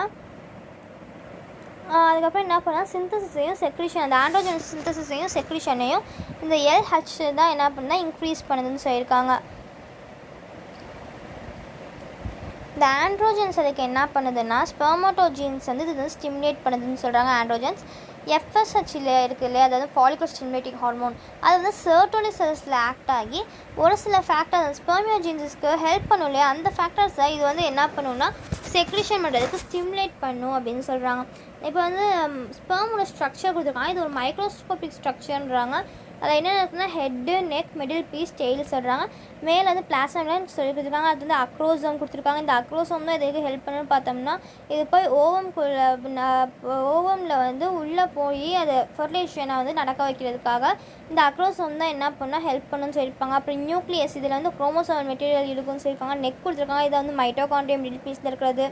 அதுக்கப்புறம் என்ன பண்ணால் சிந்தசிஸையும் செக்ரீஷன், அந்த ஆண்ட்ரோஜன் சிந்தசிஸையும் செக்ரீஷனையும் இந்த LH தான் என்ன பண்ணால் இன்க்ரீஸ் பண்ணுதுன்னு சொல்லியிருக்காங்க. இந்த ஆண்ட்ரோஜன்ஸ் அதுக்கு என்ன பண்ணுதுன்னா ஸ்பெர்மட்டோஜீன்ஸ் வந்து இது வந்து ஸ்டிமுலேட் பண்ணுதுன்னு சொல்கிறாங்க. ஆண்ட்ரோஜன்ஸ் FSHல இருக்குது இல்லையா, அதாவது ஃபாலிகல் ஸ்டிமுலேட்டிங் ஹார்மோன், அது வந்து சர்க்குலரி செல்ஸில் ஆக்ட் ஆகி ஒரு சில ஃபேக்டர்ஸ் ஸ்பெர்மியோஜீன்ஸஸ்க்கு ஹெல்ப் பண்ணும் இல்லையா, அந்த ஃபேக்டர்ஸை இது வந்து என்ன பண்ணுன்னா செக்ரீஷன் பண்ணுறதுக்கு ஸ்டிமுலேட் பண்ணும் அப்படின்னு சொல்கிறாங்க. இப்போ வந்து ஸ்பெர்மோட ஸ்ட்ரக்சர் கொடுத்துருக்காங்க. இது ஒரு மைக்ரோஸ்கோபிக் ஸ்ட்ரக்சர்ன்றாங்க. அதில் என்ன இருக்குன்னா head, neck, middle piece, tail சொல்கிறாங்க. மேலே வந்து பிளாசம்லாம் சொல்லி கொடுத்துருக்காங்க. அது வந்து அக்ரோசோம் கொடுத்துருக்காங்க. இந்த அக்ரோசோம் தான் இதுக்கு ஹெல்ப் பண்ணுன்னு பார்த்தோம்னா இது போய் ஓவமில் வந்து உள்ளே போய் அதை ஃபெர்டிலைசேஷனை வந்து நடக்க வைக்கிறதுக்காக இந்த அக்ரோசோம் தான் என்ன பண்ணால் ஹெல்ப் பண்ணுன்னு சொல்லியிருப்பாங்க. அப்புறம் நியூக்ளியஸ், இதில் வந்து குரோமோசோம் மெட்டீரியல் இருக்குன்னு சொல்லியிருக்காங்க. நெக் கொடுத்துருக்காங்க. இதை வந்து மைட்டோகாண்ட்ரியம் மிடில் பீஸில் இருக்கிறது.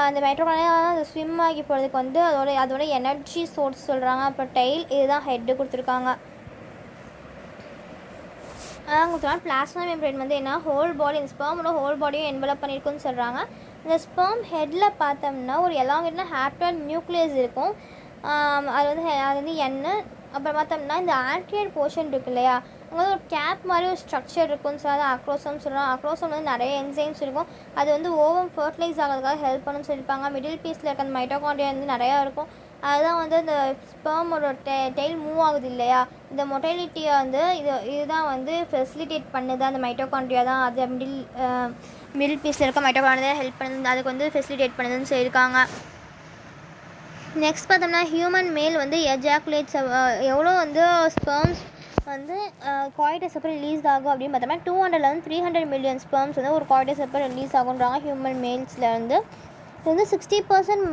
அந்த மைட்டோகாண்ட்ரியா அந்த ஸ்விம் ஆகி போகிறதுக்கு வந்து அதோட எனர்ஜி சோர்ஸ் சொல்கிறாங்க. அப்புறம் டெய்ல், இதுதான் ஹெட்டு கொடுத்துருக்காங்க. கொடுத்துருக்காங்க. பிளாஸ்மா மெம்பரேன் வந்து என்ன ஹோல் பாடி, இந்த ஸ்பெர்மோட ஹோல் பாடியும் என்வலப் பண்ணியிருக்குன்னு சொல்கிறாங்க. இந்த ஸ்பெர்ம் ஹெட்டில் பார்த்தோம்னா ஒரு எலாங்கேட்னா ஹாப்ளாய்ட் நியூக்ளியஸ் இருக்கும். அது வந்து எண்ணு. அப்புறம் பார்த்தோம்னா இந்த ஆன்டீரியர் போர்ஷன் இருக்கு இல்லையா, அங்கே வந்து ஒரு கேப் மாதிரி ஒரு ஸ்ட்ரக்சர் இருக்குன்னு சொல்லி அக்ரோசோம் சொல்கிறாங்க. அக்ரோசோம் வந்து நிறைய என்சைம்ஸ் இருக்கும். அது வந்து ஓவம் ஃபர்டிலைஸ் ஆகிறதுக்காக ஹெல்ப் பண்ணுன்னு சொல்லியிருப்பாங்க. மிடில் பீஸில் இருக்க அந்த மைட்டோகாண்ட்ரியா வந்து நிறையா இருக்கும். அதுதான் வந்து இந்த ஸ்பெர்மோட டெய்ல் மூவ் ஆகுது இல்லையா, இந்த மொட்டைலிட்டியை வந்து இதுதான் வந்து ஃபெசிலிட்டேட் பண்ணுது. அந்த மைட்டோகாண்ட்ரியா தான் அது மிடில் பீஸில் இருக்க மைட்டோகாண்ட்ரியா ஹெல்ப் பண்ணுது, அதுக்கு வந்து ஃபெசிலிட்டேட் பண்ணுதுன்னு சொல்லியிருக்காங்க. நெக்ஸ்ட் பார்த்தோம்னா ஹியூமன் மேல் வந்து எஜாக்குலேட்ஸ் எவ்வளோ வந்து ஸ்பெர்ம்ஸ் வந்து காய்டஸ் அப்போ ரிலீஸ் ஆகும் அப்படின்னு பார்த்தோம்னா 200 300 மில்லியன் ஸ்பெர்ம்ஸ் வந்து ஒரு காய்டஸ் அப்போ ரிலீஸ் ஆகுன்றாங்க ஹியூமன் மேல்ஸில் வந்து. இது வந்து 60%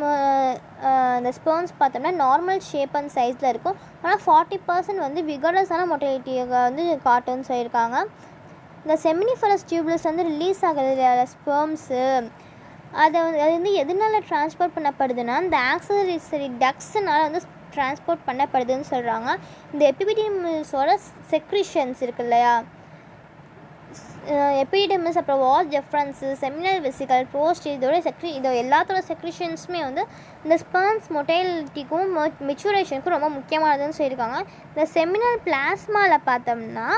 இந்த ஸ்பெர்ம்ஸ் பார்த்தோம்னா நார்மல் ஷேப் அண்ட் சைஸில் இருக்கும். ஆனால் 40% வந்து விகரஸான மொட்டிலிட்டியை வந்து காட்டுன்னு சொல்லியிருக்காங்க. இந்த செமினிஃபரஸ் டியூப்லஸ் வந்து ரிலீஸ் ஆகுது ஸ்பெர்ம்ஸு, அது வந்து எதனால ட்ரான்ஸ்போர்ட் பண்ணப்படுதுன்னா இந்த ஆக்சிலரி டக்ஸ்னால் வந்து ட்ரான்ஸ்போர்ட் பண்ணப்படுதுன்னு சொல்கிறாங்க. இந்த எபிடிடிமிஸோட செக்ரிஷன்ஸ் இருக்கு இல்லையா, எபிடிடிமிஸ், அப்புறம் வாஸ் டெஃபரன்ஸு, செமினல் வெசிகல், ப்ரோஸ்ட், இதோ எல்லாத்தோட செக்ரிஷன்ஸுமே வந்து இந்த ஸ்பெர்ம்ஸ் மொட்டைலிட்டிக்கும் மெச்சூரேஷனுக்கும் ரொம்ப முக்கியமானதுன்னு சொல்லியிருக்காங்க. இந்த செமினல் பிளாஸ்மாவில் பார்த்தோம்னா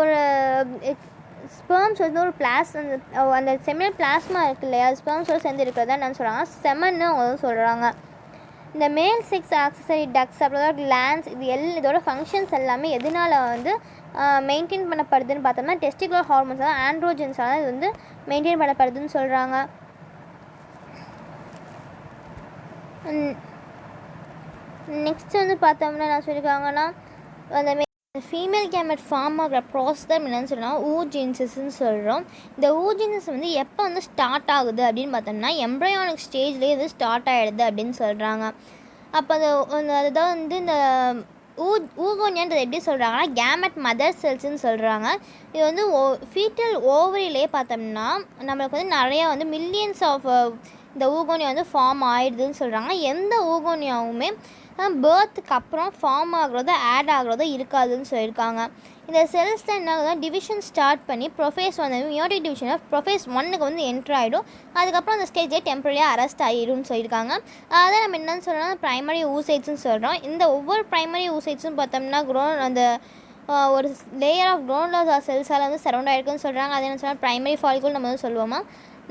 ஒரு ஸ்பெர்ம்ஸ் வந்து ஒரு அந்த செமினல் பிளாஸ்மா இருக்குது இல்லையா, ஸ்பெர்ம்ஸோடு சேர்ந்து இருக்கிறதா என்னன்னு சொல்கிறாங்க, செமன்னு அவங்க வந்து சொல்கிறாங்க. இந்த மேல் செக்ஸ் ஆக்சசரி டக்ஸ், அப்புறம் கிளான்ஸ், இதோட ஃபங்க்ஷன்ஸ் எல்லாமே எதனால் வந்து மெயின்டைன் பண்ணப்படுதுன்னு பார்த்தோம்னா டெஸ்டிகுலர் ஹார்மோன்ஸ், அதாவது ஆண்ட்ரோஜன்ஸால் இது வந்து மெயின்டைன் பண்ணப்படுதுன்னு சொல்கிறாங்க. நெக்ஸ்ட் வந்து பார்த்தோம்னா என்ன சொல்லியிருக்காங்கன்னா, அந்த ஃபீமேல் கேமெட் ஃபார்ம் ஆகிற ப்ராசஸ் தான் என்னென்னு சொல்லலாம் ஊஜென்சிஸ்ன்னு சொல்கிறோம். இந்த ஊஜென்சிஸ் வந்து எப்போ வந்து ஸ்டார்ட் ஆகுது அப்படின்னு பார்த்தோம்னா எம்ப்ரையானிக் ஸ்டேஜ்லேயே இது ஸ்டார்ட் ஆகிடுது அப்படின்னு சொல்கிறாங்க. அப்போ அதுதான் வந்து இந்த ஊகோனியான்றது எப்படி சொல்கிறாங்கன்னா கேமெட் மதர் செல்ஸ்ன்னு சொல்கிறாங்க. இது வந்து ஃபீட்டல் ஓவரிலே பார்த்தோம்னா நம்மளுக்கு வந்து நிறையா வந்து மில்லியன்ஸ் ஆஃப் இந்த ஊகோனியா வந்து ஃபார்ம் ஆகிடுதுன்னு சொல்கிறாங்க. எந்த ஊகோனியாவுமே பேர்த்துக்கு அப்புறம் ஃபார்ம் ஆகிறதோ ஆட் ஆகிறதோ இருக்காதுன்னு சொல்லியிருக்காங்க. இந்த செல்ஸ் தான் என்ன ஆகுதுன்னா டிவிஷன் ஸ்டார்ட் பண்ணி ப்ரொஃபேஸ் வந்து மியோட்டிக் டிவிஷன் ப்ரொஃபேஸ் 1க்கு வந்து என்ட்ரு ஆகிடும். அதுக்கப்புறம் அந்த ஸ்டேஜே டெம்பரரியாக அரெஸ்ட் ஆகிடும்னு சொல்லியிருக்காங்க. அதான் நம்ம என்னென்னு சொல்கிறோம்னா ப்ரைமரி ஊசைட்ஸ்ன்னு சொல்கிறோம். இந்த ஒவ்வொரு ப்ரைமரி ஊசைட்ஸும் பார்த்தோம்னா அந்த ஒரு லேயர் ஆஃப் குரோன்லோசா செல்ஸால் வந்து சரௌண்ட் ஆகிருக்குன்னு சொல்கிறாங்க. அது என்ன சொன்னால் ப்ரைமரி ஃபாலிகல் நம்ம வந்து சொல்லுவோமா.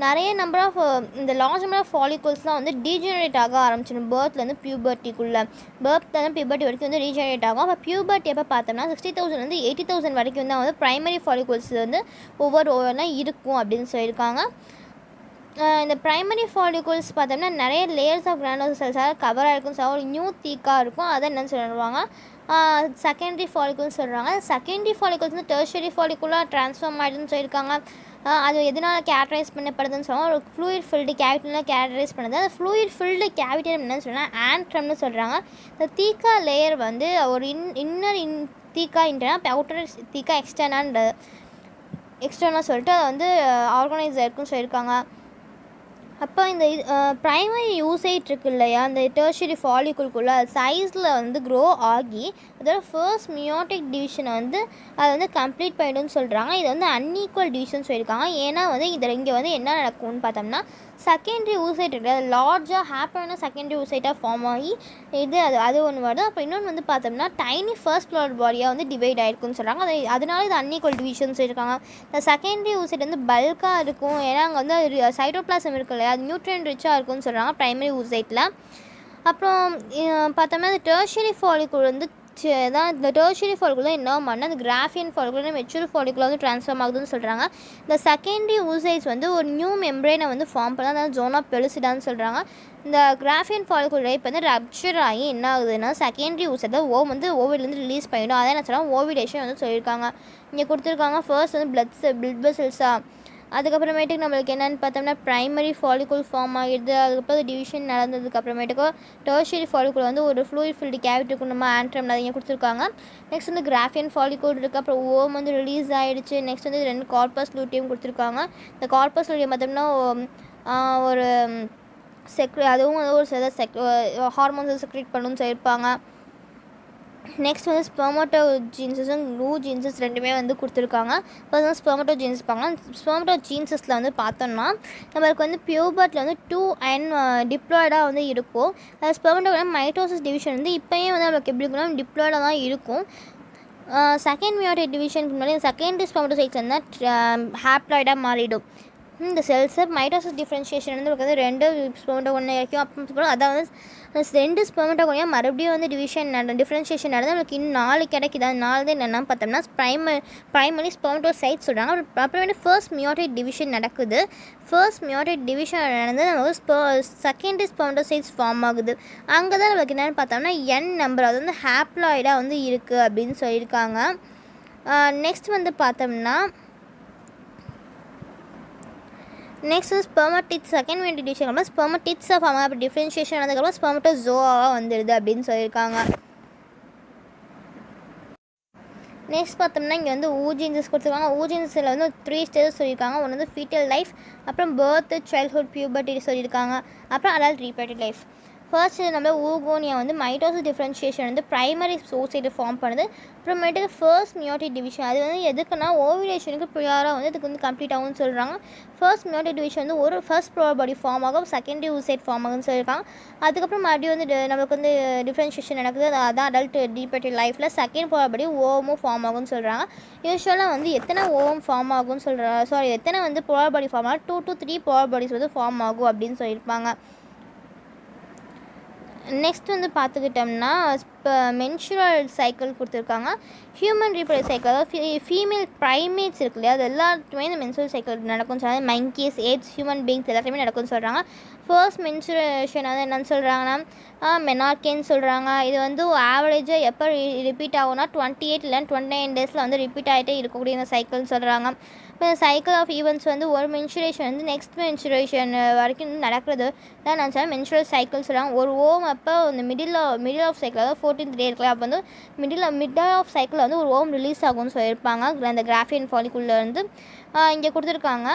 நிறைய நம்பர் ஆஃப் இந்த லார்ஜ் நம்பர் ஆஃப் ஃபாலிகல்ஸ்லாம் வந்து டீஜெனரேட் ஆக ஆரம்பிச்சிடும் பியூபர்ட்லேருந்து பியூபர்ட்டி வரைக்கும் வந்து ரீஜெனரேட் ஆகும். அப்போ பியூபர்ட்டி எப்போ பார்த்தோம்னா 60,000 வந்து 80,000 வரைக்கும் தான் வந்து ப்ரைமரி ஃபாலிகல்ஸ் வந்து ஒவ்வொருலாம் இருக்கும் அப்படின்னு சொல்லியிருக்காங்க. இந்த ப்ரைமரி ஃபாலிகல்ஸ் பார்த்தோம்னா நிறைய லேயர்ஸ் ஆஃப் கிரானுலோசா செல்ஸால் கவர் ஆகிருக்கும். ஒரு நியூ தீக்காக இருக்கும். அதை என்னென்னு சொல்லுவாங்க செகண்டரி ஃபாலிகல்ஸ் சொல்கிறாங்க. செகண்டரி ஃபாலிகல்ஸ் வந்து டெர்ஷரி ஃபாலிகுலாக ட்ரான்ஸ்ஃபார்ம் ஆகிடுதுன்னு சொல்லியிருக்காங்க. அது எதனால் கேரக்டரைஸ் பண்ணப்படுதுன்னு சொன்னால் ஒரு ஃப்ளூயிட் ஃபில்டு கேவிட்டியில் கேரக்டரைஸ் பண்ணுது. அந்த ஃப்ளூயிட் ஃபில்டு கேவிட்டி என்னன்னு சொன்னால் ஆண்ட்ரம்னு சொல்கிறாங்க. இந்த தீக்கா லேயர் வந்து ஒரு இன்னர் தீக்கா இன்டர்னா அவுட்டர் தீக்கா எக்ஸ்டர்னா சொல்லிட்டு அது வந்து ஆர்கனைஸ் ஆயிருக்குன்னு சொல்லியிருக்காங்க. அப்போ இந்த ப்ரைமரி யூசேஜ் இருக்கு இல்லையா, அந்த டெர்ஷரி ஃபாலிகுல்குள்ளே சைஸில் வந்து க்ரோ ஆகி அதோட ஃபர்ஸ்ட் மியோட்டிக் டிவிஷனை வந்து அதை வந்து கம்ப்ளீட் பண்ணிடுன்னு சொல்கிறாங்க. இது வந்து அன்ஈக்குவல் டிவிஷன் சொல்லியிருக்காங்க. ஏன்னா வந்து இங்கே வந்து என்ன நடக்கும்னு பார்த்தோம்னா செகண்டரி ஊசைட் இருக்குது லார்ஜாக ஹேப்பான செகண்டரி ஊசைட்டாக ஃபார்ம் ஆகி அது ஒன்று வருது. அப்போ இன்னொன்று வந்து பார்த்தோம்னா டைனி ஃபர்ஸ்ட் ஃப்ளோர் பாடியாக வந்து டிவைட் ஆகிருக்குன்னு சொல்கிறாங்க. அதனால இது அன்ஈக்குவல் டிவிஷன் சொல்லியிருக்காங்க. இந்த செகண்டரி ஊசைட் வந்து பல்காக இருக்கும். ஏன்னா அங்கே வந்து சைட்டோபிளாசம் இருக்கு இல்லையா, அது நியூட்ரியன் ரிச்சாக இருக்கும்னு சொல்கிறாங்க ப்ரைமரி ஊசைட்டில். அப்புறம் பார்த்தோம்னா இந்த டெர்ஷரி ஃபாலிகுல் வந்து தான் இந்த டெர்ஷரி ஃபாலிகுல் தான் என்ன பண்ணால் அந்த கிராஃபியன் ஃபாலிகுல் மெச்சூர் ஃபாலிகுல் வந்து ட்ரான்ஸ்ஃபார்ம் ஆகுதுன்னு சொல்கிறாங்க. இந்த செகண்டரி ஊசைட்ஸ் வந்து ஒரு நியூ மெம்ப்ரெயினை வந்து ஃபார்ம் பண்ணால் அதாவது ஜோன் ஆஃப் பெலுசிடான்னு சொல்கிறாங்க. இந்த கிராஃபியன் ஃபாலிகுல் ரேப் வந்து ரப்ச்சர் ஆகி என்ன ஆகுதுன்னா செகண்டரி ஊசைட் தான் வந்து ஓவிலேருந்து ரிலீஸ் பண்ணிவிடும். அதை என்ன சொல்கிறாங்க ஓவிடேஷன் வந்து சொல்லியிருக்காங்க. இங்கே கொடுத்துருக்காங்க ஃபர்ஸ்ட் வந்து பிளட் வெசல்ஸாக, அதுக்கப்புறமேட்டுக்கு நம்மளுக்கு என்னென்னு பார்த்தோம்னா ப்ரைமரி ஃபாலிகுல் ஃபார்ம் ஆகிடுது. அதுக்கப்புறம் டிவிஷன் நடந்ததுக்கப்புறமேட்டுக்கு டெர்ஷரி ஃபாலிகுல் வந்து ஒரு ஃப்ளூயிட் ஃபில்டு கேவிட்டி இருக்கும் நம்ம ஆண்ட்ரம் அதை இங்கே கொடுத்துருக்காங்க. நெக்ஸ்ட் வந்து கிராஃபியன் ஃபாலிகுல் இருக்குது. அப்புறம் ஓம் வந்து ரிலீஸ் ஆகிடுச்சு. நெக்ஸ்ட் வந்து 2 கார்பஸ் லூட்டியம் கொடுத்துருக்காங்க. இந்த கார்பஸ் லூட்டியம் பார்த்தோம்னா ஒரு அதுவும் ஒரு சில ஹார்மோன்ஸை செக்ரேட் பண்ணணும்னு சொல்லியிருப்பாங்க. நெக்ஸ்ட் வந்து ஸ்பெர்மட்டோஜீன்ஸஸும் லூஜீன்ஸஸ் ரெண்டுமே வந்து கொடுத்துருக்காங்க. இப்போ வந்து ஸ்பெர்மட்டோஜீன்ஸ் பார்க்கலாம். ஸ்பெர்மட்டோஜீன்ஸஸில் வந்து பார்த்தோம்னா நம்மளுக்கு வந்து பியூபர்ட்டில் வந்து 2N டிப்ளாய்டாக வந்து இருக்கும். ஸ்பெர்மட்டோ மைட்டோசிஸ் டிவிஷன் வந்து இப்போயே வந்து நம்மளுக்கு எப்படி இருக்குன்னா டிப்ளாய்டாக தான் இருக்கும். செகண்ட் மியோட்டிக் டிவிஷனுக்கு முன்னாடி செகண்டரி ஸ்பெர்மட்டோசைட்ஸ் வந்து ஹாப்ளாய்டாக மாறிடும். இந்த செல்ஸை மைட்டோசிஸ் டிஃப்ரென்ஷியேஷன் வந்து நமக்கு வந்து 2 ஸ்பெர்மட்டோகோனியா இருக்கும். அப்புறம் அதாவது 2 ஸ்பெர்மட்டோகோனியா மறுபடியும் வந்து டிஃப்ரென்ஷியேஷன் நடந்து நமக்கு இன்னும் 4 கிடைக்குது. அது 4 தான் என்னென்னா பார்த்தோம்னா ப்ரைமரி ஸ்பெர்மட்டோசைட்ஸ் சொல்கிறாங்க. அப்புறமேட்டு ஃபர்ஸ்ட் மியோட்டிக் டிவிஷன் நடக்குது. ஃபர்ஸ்ட் மியோட்டிக் டிவிஷன் நடந்து நமக்கு செகண்டரி ஸ்பெர்மட்டோசைட்ஸ் ஃபார்ம் ஆகுது. அங்கே தான் நமக்கு என்னென்னு பார்த்தோம்னா N நம்பர் அது வந்து ஹாப்ளாய்டாக வந்து இருக்குது அப்படின்னு சொல்லியிருக்காங்க. நெக்ஸ்ட் வந்து பார்த்தோம்னா நெக்ஸ்ட் வந்து ஸ்பெர்மட்டிட்ஸ் செகண்ட் மியோட்டிக் டிவிஷன் அப்புறம் ஸ்பெர்மட்டிட்ஸாக ஃபார்ம் அப்போ டிஃப்ரென்ஷியேஷன் ஆனதுக்கப்புறம் ஸ்பெர்மட்டோசோவாக வந்துடுது அப்படின்னு சொல்லியிருக்காங்க. நெக்ஸ்ட் பார்த்தோம்னா இங்கே வந்து ஊஜின்ஸஸ் கொடுத்துருக்காங்க. ஊஜின்ஸில் வந்து 3 ஸ்டேஜஸ் சொல்லியிருக்காங்க. ஒன்று வந்து ஃபீட்டல் லைஃப், அப்புறம் பர்த், சைல்ட்ஹுட், பியூபர்ட்டி சொல்லியிருக்காங்க, அப்புறம் அடல்ட் ரீப்ரடக்டிவ் லைஃப். ஃபர்ஸ்ட் நம்ம ஊகோனியா வந்து மைட்டோசிஸ் டிஃப்ரென்ஷியேஷன் வந்து ப்ரைமரி சோசைட்டி ஃபார்ம் பண்ணுது. அப்புறமேட்டுக்கு ஃபர்ஸ்ட் மியோட்டிக் டிவிஷன் அது வந்து எதுக்குன்னா ஓவிலேஷனுக்கு ப்ரியாராக வந்து இதுக்கு வந்து கம்ப்ளீட் ஆகும்னு சொல்கிறாங்க. ஃபர்ஸ்ட் மியோட்டிக் டிவிஷன் வந்து ஒரு ஃபர்ஸ்ட் ப்ரோர் பாடி ஃபார்ம் ஆகும், செகண்டரி ஊசைட் ஃபார்ம் ஆகும்னு சொல்லியிருக்காங்க. அதுக்கப்புறம் மறுபடியும் வந்து நமக்கு வந்து டிஃப்ரென்ஷியேஷன் நடக்குது. அதான் அடல்ட் ரீப்ரடக்டிவ் லைஃப்பில் செகண்ட் ப்ரோர் பாடி ஓவமும் ஃபார்ம் ஆகும்னு சொல்கிறாங்க. யூஸ்வலாக வந்து எத்தனை ஓவம் ஃபார்ம் ஆகும்னு எத்தனை வந்து ப்ரோர் பாடி ஃபார்ம் ஆகும், 2 to 3 ப்ரோர் பாடிஸ் வந்து ஃபார்ம் ஆகும் அப்படின்னு சொல்லியிருப்பாங்க. நெக்ஸ்ட் வந்து பார்த்துக்கிட்டோம்னா இப்போ மென்சுரல் சைக்கிள் கொடுத்துருக்காங்க. ஹியூமன் ரீப்ரடக்டிவ் சைக்கிள் அதாவது ஃபீமேல் ப்ரைமேட்ஸ் இருக்கு இல்லையா, அது எல்லாத்துக்குமே இந்த மென்சுரல் சைக்கிள் நடக்கும்னு சொல்கிறாங்க. மங்கீஸ், ஏப்ஸ், ஹியூமன் பீங்ஸ் எல்லாத்தையுமே நடக்கும்னு சொல்கிறாங்க. ஃபர்ஸ்ட் மென்சுரேஷன் வந்து என்னென்னு சொல்கிறாங்கன்னா மெனார்கேன்னு சொல்கிறாங்க. இது வந்து ஆவரேஜாக எப்போ ரிப்பீட் ஆகும்னா 28 இல்லை 29 டேஸில் வந்து ரிப்பீட் ஆகிட்டே இருக்கக்கூடிய இந்த சைக்கிள்னு சொல்கிறாங்க. இப்போ சைக்கிள் ஆஃப் ஈவெண்ட்ஸ் வந்து ஒரு மென்சுரேஷன் வந்து நெக்ஸ்ட் மென்சுரேஷன் வரைக்கும் நடக்கிறது தான் நான் சொன்னேன் மென்சுரல் சைக்கிள் சொல்கிறாங்க. ஒரு ஓம் அப்போ இந்த மிடில் ஆஃப் சைக்கிள் அதாவது 14th டே இருக்குல்ல, அப்போ வந்து மிடில் ஆஃப் சைக்கிளில் வந்து ஒரு ஓம் ரிலீஸ் ஆகும்னு சொல்லியிருப்பாங்க. அந்த கிராஃபியன் ஃபாலிக்குள்ளேருந்து இங்கே கொடுத்துருக்காங்க.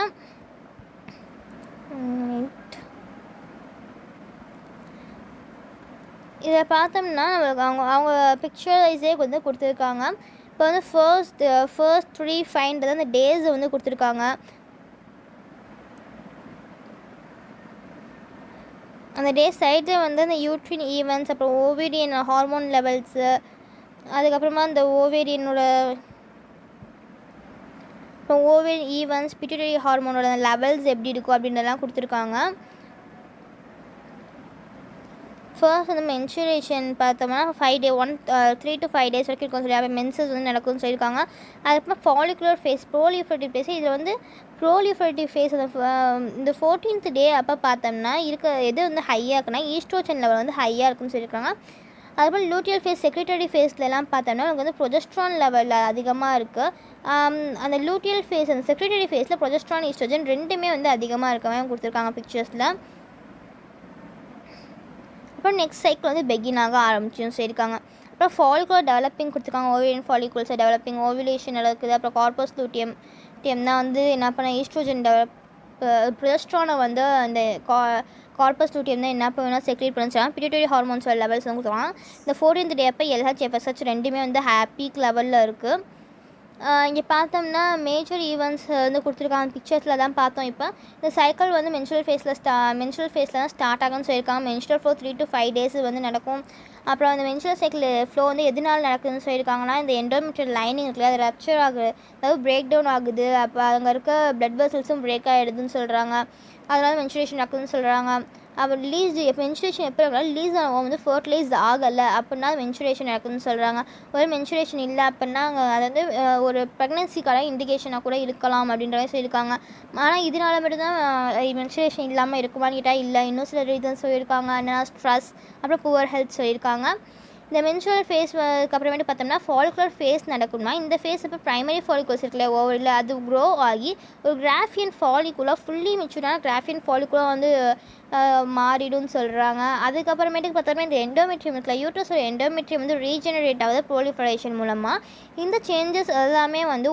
இதை பார்த்தோம்னா நம்மளுக்கு அவங்க பிக்சரைஸே வந்து கொடுத்துருக்காங்க. இப்போ வந்து ஃபர்ஸ்ட் 3 ஃபைன்றது அந்த டேஸை வந்து கொடுத்துருக்காங்க. அந்த டே சைடில் வந்து அந்த யூட்ரின் ஈவெண்ட்ஸ், அப்புறம் ஓவேரியன் ஹார்மோன் லெவல்ஸு, அதுக்கப்புறமா அந்த ஓவேரியனோட ஓவேரியன் ஈவெண்ட்ஸ், பிட்யூட்டரி ஹார்மோனோட லெவல்ஸ் எப்படி இருக்கும் அப்படின்றதெல்லாம் கொடுத்துருக்காங்க. ஃபர்ஸ்ட் வந்து மென்சுரேஷன் பார்த்தோம்னா 3 to 5 டேஸ் வரைக்கும் இருக்கும் சொல்லி அப்போ மென்சஸ் வந்து நடக்கும்னு சொல்லியிருக்காங்க. அதுக்கப்புறம் ஃபாலிகுலர் ஃபேஸ், ப்ரோலிஃபரேட்டிவ் ஃபேஸ். இதில் வந்து ப்ரோலிஃபரேட்டிவ் ஃபேஸ் இந்த 14th டே அப்போ பார்த்தோம்னா எது வந்து ஹையாக இருக்குன்னா ஈஸ்ட்ரோஜன் லெவல் வந்து ஹையாக இருக்குன்னு சொல்லியிருக்காங்க. அதுக்கப்புறம் லூட்டியல் ஃபேஸ், செக்ரட்டரி ஃபேஸ்லலாம் பார்த்தோம்னா எனக்கு வந்து ப்ரொஜெஸ்ட்ரான் லெவல் அதிகமாக இருக்குது. அந்த லூட்டியல் ஃபேஸ் அந்த செக்ரட்டரி ஃபேஸில் ப்ரொஜெஸ்ட்ரான், ஈஸ்ட்ரோஜன் ரெண்டுமே வந்து அதிகமாக இருக்கவே கொடுத்துருக்காங்க பிக்சர்ஸில். அப்புறம் நெக்ஸ்ட் சைக்கிள் வந்து பெகினாக ஆரம்பிச்சுன்னு சொல்லியிருக்காங்க. அப்புறம் ஃபாலிகுலர் டெவலப்பிங் கொடுத்துருக்காங்க. ஓவியன் ஃபாலிகுல்ஸை டெவலப்பிங், ஓவிலேஷன் நடக்குது. அப்புறம் கார்பஸ் லூட்டியம் தான் வந்து என்ன பண்ண ஈஸ்ட்ரோஜன் ப்ரொஜெஸ்ட்ரானை வந்து அந்த கார்பஸ் லூட்டியம் தான் என்ன பண்ணுன்னா செக்ரேட் பண்ணிச்சாங்க. பிட்யூட்டரி ஹார்மோன்ஸ் லெவல்ஸ் வந்து கொடுத்துருவாங்க. இந்த 14th டே அப்போ LH, FSH ரெண்டுமே வந்து பீக் லெவலில் இருக்குது. இங்கே பார்த்தோம்னா மேஜர் ஈவெண்ட்ஸ் வந்து கொடுத்துருக்காங்க. பிக்சர்ஸில் தான் பார்த்தோம். இப்போ இந்த சைக்கிள் வந்து மென்சுரல் ஃபேஸில் தான் ஸ்டார்ட் ஆகும்னு சொல்லியிருக்காங்க. மென்சுரல் ஃப்ளோ 3 to 5 டேஸ் வந்து நடக்கும். அப்புறம் அந்த மென்சுரல் சைக்கிள் ஃப்ளோ வந்து எதனால் நடக்குதுன்னு சொல்லியிருக்காங்கன்னா இந்த எண்டோமெட்ரியல் லைனிங் இருக்குல்ல, அது ரப்ச்சர் ஆகுது, அதாவது பிரேக் டவுன் ஆகுது. அப்போ அங்கே இருக்க பிளட் வெசல்ஸும் பிரேக் ஆகிடுதுன்னு சொல்கிறாங்க. அதனால் மென்சுரேஷன் நடக்குதுன்னு சொல்கிறாங்க. அப்புறம் மென்சுரேஷன் எப்போ இருக்கலாம் ரிலீஸ் ஆகும் வந்து ஃபர்டிலைஸ் ஆகலை அப்படின்னா மென்சுரேஷன் நடக்குதுன்னு சொல்கிறாங்க. ஒரு மென்சுரேஷன் இல்லை அப்படின்னா அது வந்து ஒரு ப்ரெக்னென்சிக்கான இண்டிகேஷனாக கூட இருக்கலாம் அப்படின்ற மாதிரி சொல்லியிருக்காங்க. ஆனால் இதனால மட்டும்தான் மென்சுரேஷன் இல்லாமல் இருக்குமான்னு கேட்டால் இல்லை, இன்னும் சில ரீசன்ஸ் சொல்லியிருக்காங்க. என்னென்னா ஸ்ட்ரெஸ், அப்புறம் புவர் ஹெல்த் சொல்லியிருக்காங்க. இந்த மென்சுரல் ஃபேஸ்க்கு அப்புறமேட்டு பார்த்தோம்னா ஃபாலிகுலர் ஃபேஸ் நடக்கும்னா இந்த ஃபேஸ் இப்போ ப்ரைமரி ஃபாலிகுல்ஸ் இருக்குல்ல ஓவரில் அது க்ரோ ஆகி ஒரு கிராஃபியன் ஃபாலிகுலாக ஃபுல்லி மெச்சூரான கிராஃபியன் ஃபாலிகுலாக வந்து மாறிடும்னு சொல்கிறாங்க. அதுக்கப்புறமேட்டுக்கு பார்த்தோம்னா இந்த எண்டோமெட்ரியம் இருக்குல்ல யூட்ரஸோட எண்டோமெட்ரியம் வந்து ரீஜெனரேட் ஆகுது ப்ரோலிஃபரேஷன் மூலமாக. இந்த சேஞ்சஸ் எல்லாமே வந்து